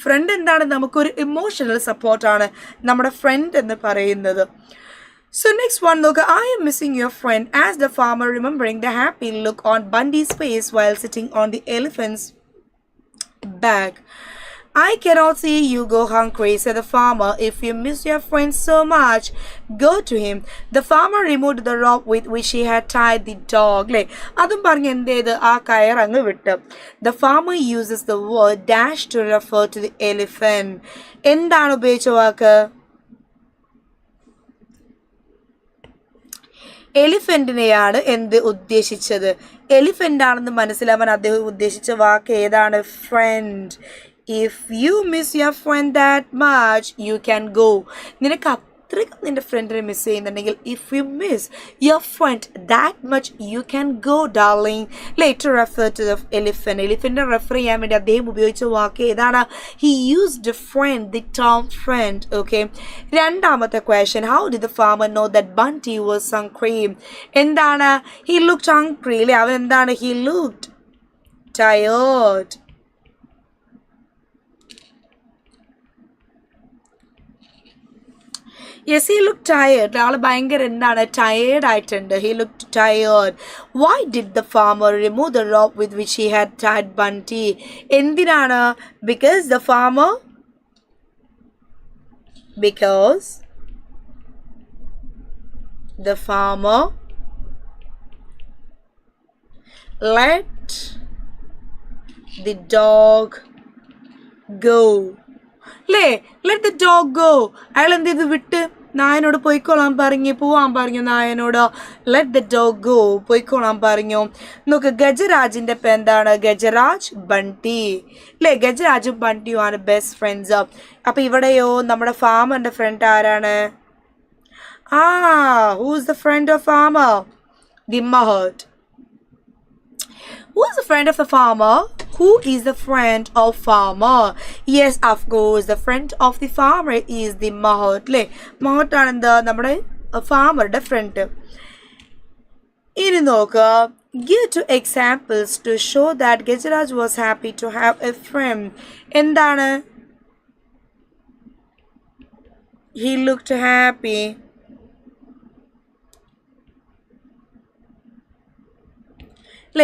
ഫ്രണ്ട് എന്താണ്? നമുക്കൊരു ഇമോഷണൽ സപ്പോർട്ടാണ് നമ്മുടെ ഫ്രണ്ട് എന്ന് പറയുന്നത്. So next one, look, I am missing your friend, as the farmer, remembering the happy look on Bundy's face while sitting on the elephant's back. I cannot see you go hungry, said the farmer. If you miss your friend so much, go to him. The farmer removed the rope with which he had tied the dog. അതും പറഞ്ഞ് എന്ത് ചെയ്ത്? കയർ അങ്ങ് വിട്ട്. The farmer uses the word dash to refer to the elephant. എന്താണ് ഉപയോഗിച്ച വാക്ക്? എലിഫന്റിനെയാണ് എന്ത് ഉദ്ദേശിച്ചത്? എലിഫന്റ് ആണെന്ന് മനസ്സിലാവാൻ അദ്ദേഹം ഉദ്ദേശിച്ച വാക്ക് ഏതാണ്? Front. If you miss your friend that much, you can go. നിനക്ക് അത്രയ്ക്കും നിന്റെ ഫ്രണ്ടിനെ മിസ് ചെയ്യുന്നുണ്ടെങ്കിൽ, if you miss your friend that much, you can go, darling. Later refer to the elephant. എലിഫന്റിനെ റെഫർ ചെയ്യാൻ വേണ്ടി അദ്ദേഹം ഉപയോഗിച്ച വാക്ക് ഏതാണ്? He used the friend, the term friend. Okay. രണ്ടാമത്തെ question, how did the farmer know that Bunty was hungry? എന്താണ്? He looked hungry അല്ലേ? അവൻ എന്താണ്? He looked tired. Yes, he looked tired. ആള് ഭയങ്കര എന്താണ്? ടയേർഡ് ആയിട്ടുണ്ട്. He looked tired. Why did the farmer remove the rope with which he had tied Bunty? എന്തിനാണ്? Because the farmer let the dog go. Let the dog go. അയാൾ എന്ത് ചെയ്ത്? വിട്ട്. നായനോട് പോയിക്കോളാൻ പോവാൻ പറഞ്ഞു നായനോട്. Let the dog go. പോയിക്കോളാൻ പറഞ്ഞു. നോക്ക്, ഗജരാജിന്റെ എന്താണ്? ഗജരാജ്, ബണ്ടി അല്ലേ? ഗജരാജും ബണ്ടിയുമാണ് ബെസ്റ്റ് ഫ്രണ്ട്സ്. അപ്പൊ ഇവിടെയോ നമ്മുടെ ഫാമറിന്റെ ഫ്രണ്ട് ആരാണ്? Who is the friend of farmer? The Mahat. Who is the friend of the farmer? Who is the friend of farmer? Yes, of course, the friend of the farmer is the Mahat. Mahat ആണ് എന്താ? നമ്മുടെ ഫാമറുടെ front. ഇനി നോക്കുക, give two examples to show that Gajaraj was happy to have a friend. എന്താണ്? He looked happy.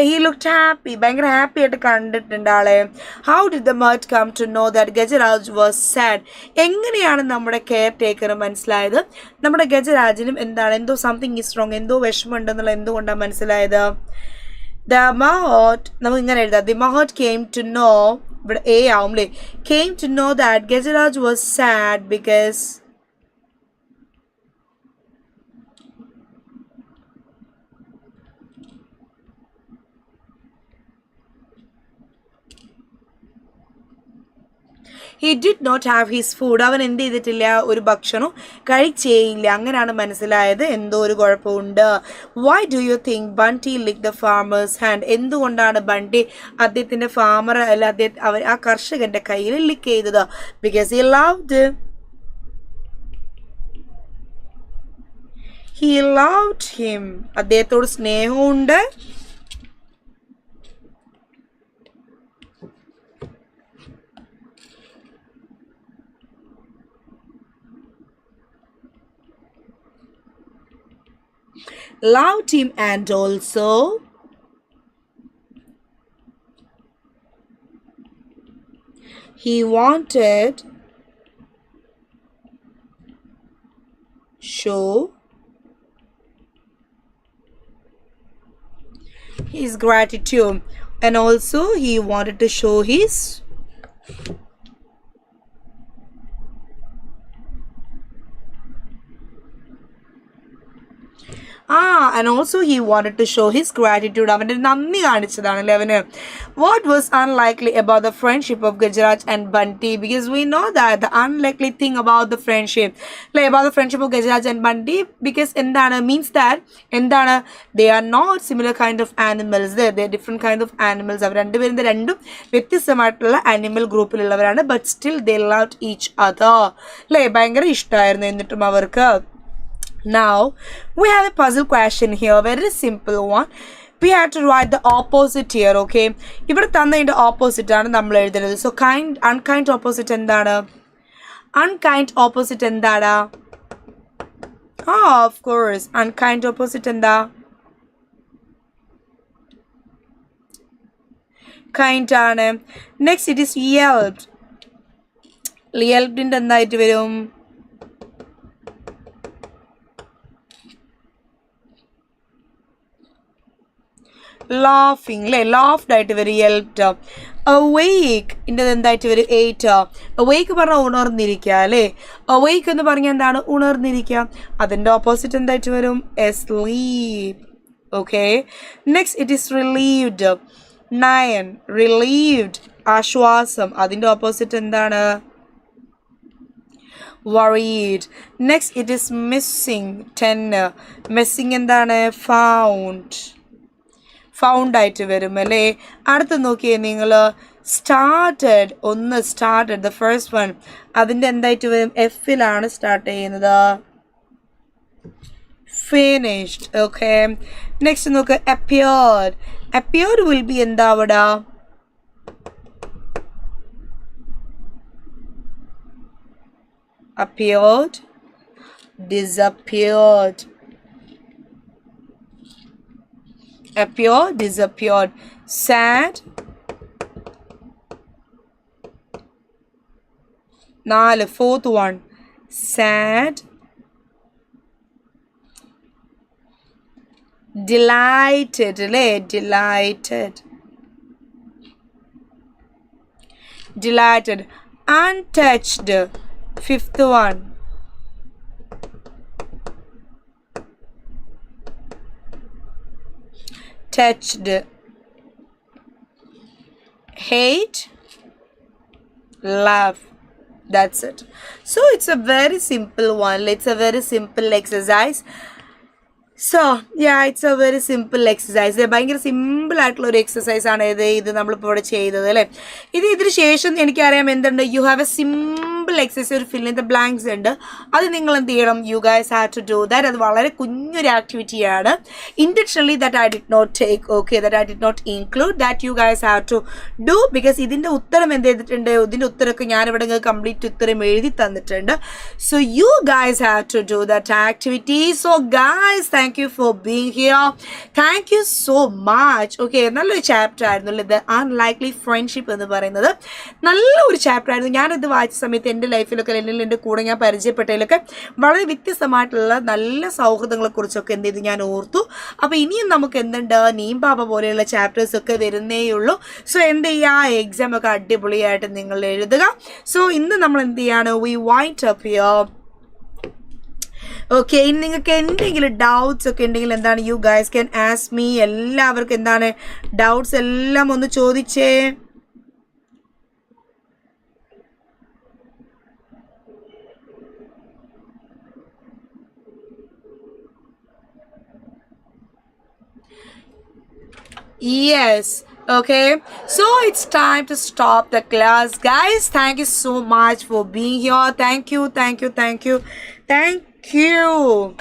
He looked happy. ഭയങ്കര happy ആയിട്ട് കണ്ടിട്ടുണ്ട് ആളെ. How did the Mahat come to know that Gajaraj was sad? എങ്ങനെയാണ് നമ്മുടെ care taker മനസ്സിലായത്? നമ്മുടെ ഗജരാജിനും എന്താണ്? എന്തോ സംതിങ് ഈസ് റോങ്, എന്തോ വിഷമമുണ്ടെന്നുള്ള എന്തുകൊണ്ടാണ് മനസ്സിലായത്? The Mahat, നമുക്ക് ഇങ്ങനെ എഴുതാം. The Mahat came to know, ഇവിടെ A ആവും അല്ലേ? Came to know that Gajaraj was sad because he did not have his food. അവൻ എന്ത് ചെയ്തിട്ടില്ല, ഒരു ഭക്ഷണം കഴിച്ചേയില്ല. അങ്ങനെയാണ് മനസ്സിലായത് എന്തോ ഒരു കുഴപ്പമുണ്ട്. Why do you think Bunty licked the farmer's hand? എന്തുകൊണ്ടാണ് ബണ്ടി അദ്ദേഹത്തിന്റെ ഫാമർ അല്ല ആ കർഷകന്റെ കയ്യിൽ ലിക്ക് ചെയ്തത്? Because he loved him. അദ്ദേഹത്തോട് സ്നേഹമുണ്ട്. Loved him, and also he wanted show his gratitude, and also he wanted to show his and also he wanted to show his gratitude. അവന്റെ നന്ദി കാണിച്ചതാണല്ലേ അവന്. What was unlikely about the friendship of Gajaraj and Bunty? Because we know that the unlikely thing about the friendship, about the friendship of Gajaraj and Bunty, because എന്താണ് means that എന്താണ്, they are not similar kind of animals. They are different kind of animals. അവർ രണ്ടുപേരും രണ്ടും വ്യത്യസ്തമായിട്ടുള്ള animal ഗ്രൂപ്പിലുള്ളവരാണ്. But still they loved each other. ഭയങ്കര ഇഷ്ടമായിരുന്നു എന്നിട്ടും അവർക്ക്. Now we have a puzzle question here, very simple one. We have to write the opposite here, okay? ഇവിടെ തന്നതിന്റെ opposite ആണ് നമ്മൾ എഴുതുന്നത്. So unkind opposite എന്താണ്? Unkind opposite എന്താണ്? Of course, unkind opposite എന്താ? Kind ആണ്. Next it is yelped. Yelped ന്റെ എന്തായിട്ട് വരും? Laughing, laughed ആയിട്ട് വരും yelped. Awake ഇൻ്റെ എന്തായിട്ട് വരും? ate. Awake പറഞ്ഞാൽ ഉണർന്നിരിക്കുക അല്ലേ? Awake എന്ന് പറഞ്ഞാൽ എന്താണ്? ഉണർന്നിരിക്കുക. അതിൻ്റെ ഓപ്പോസിറ്റ് എന്തായിട്ട് വരും? Asleep. Okay, next it is relieved. 9 relieved, ആശ്വാസം. അതിൻ്റെ ഓപ്പോസിറ്റ് എന്താണ്? Worried. Next it is missing. 10 missing എന്താണ്? Found ആയിട്ട് വരും അല്ലേ? അടുത്ത് നോക്കിയേ നിങ്ങൾ. സ്റ്റാർട്ടഡ്, ഒന്ന് സ്റ്റാർട്ടഡ്, ദ ഫസ്റ്റ് വൺ, അതിൻ്റെ എന്തായിട്ട് വരും? എഫിലാണ് സ്റ്റാർട്ട് ചെയ്യുന്നത്. ഫിനിഷ്ഡ്. ഓക്കെ, നെക്സ്റ്റ് നോക്ക്. അപ്പിയർഡ് വിൽ ബി എന്താ അവിടെ? appeared, disappeared. Appeared, disappeared. Sad. 4, fourth one. Sad. Delighted. Delighted. Untouched. 5th one. Touched. Hate. Love. That's it. So it's a very simple one. It's a very simple exercise. So yeah, it's a very simple exercise. ഭയങ്കര simple ആയിട്ടുള്ള ഒരു exercise ആണ് ഇത് നമ്മളിപ്പോൾ ഇവിടെ ചെയ്തത് അല്ലേ. ഇതിന് ശേഷം എനിക്കറിയാം എന്തുണ്ട്, you have A simple exercise, ഒരു ഫിൽ ഇൻ ദ ബ്ലാങ്ക്സ് ഉണ്ട്. അത് നിങ്ങൾ എന്ത് ചെയ്യണം? You guys have to do that. അത് വളരെ കുഞ്ഞൊരു ആക്ടിവിറ്റിയാണ്. Intentionally that I did not take, okay, that I did not include, that you guys have to do. Because ഇതിൻ്റെ ഉത്തരം എന്ത് ചെയ്തിട്ടുണ്ട്, ഇതിൻ്റെ ഉത്തരമൊക്കെ ഞാനിവിടെ കംപ്ലീറ്റ് ഉത്തരം എഴുതി തന്നിട്ടുണ്ട്. So you guys have to do that activity. So guys, thank you for being here. Thank you so much. Okay, നല്ലൊരു ചാപ്റ്റർ ആയിരുന്നു ഇത്, അൺലൈക്ലി ഫ്രണ്ട്ഷിപ്പ് എന്ന് പറയുന്നത്. നല്ലൊരു ചാപ്റ്റർ ആയിരുന്നു. ഞാനിത് വായിച്ച സമയത്ത് എൻ്റെ ലൈഫിലൊക്കെ അല്ലെങ്കിൽ എൻ്റെ കൂടെ ഞാൻ പരിചയപ്പെട്ടതിലൊക്കെ വളരെ വ്യത്യസ്തമായിട്ടുള്ള നല്ല സൗഹൃദങ്ങളെക്കുറിച്ചൊക്കെ എന്ത് ചെയ്തു ഞാൻ ഓർത്തു. അപ്പോൾ ഇനിയും നമുക്ക് എന്തുണ്ട്, നീംപാപ പോലെയുള്ള ചാപ്റ്റേഴ്സൊക്കെ വരുന്നേയുള്ളൂ. സോ എന്ത് ചെയ്യുക, എക്സാം ഒക്കെ അടിപൊളിയായിട്ട് നിങ്ങൾ എഴുതുക. സോ ഇന്ന് നമ്മൾ എന്ത് ചെയ്യാണ്, V wind up here. Okay, ഇനി നിങ്ങൾക്ക് എന്തെങ്കിലും ഡൗട്ട്സ് ഒക്കെ ഉണ്ടെങ്കിൽ എന്താണ്, U guys can ask me. എല്ലാവർക്കും എന്താണ് ഡൗട്ട്സ് എല്ലാം ഒന്ന് ചോദിച്ചേ. Yes. Okay. So it's time to stop the class, guys. Thank you so much for being here. Thank you. Thank you. Thank you. Thank you.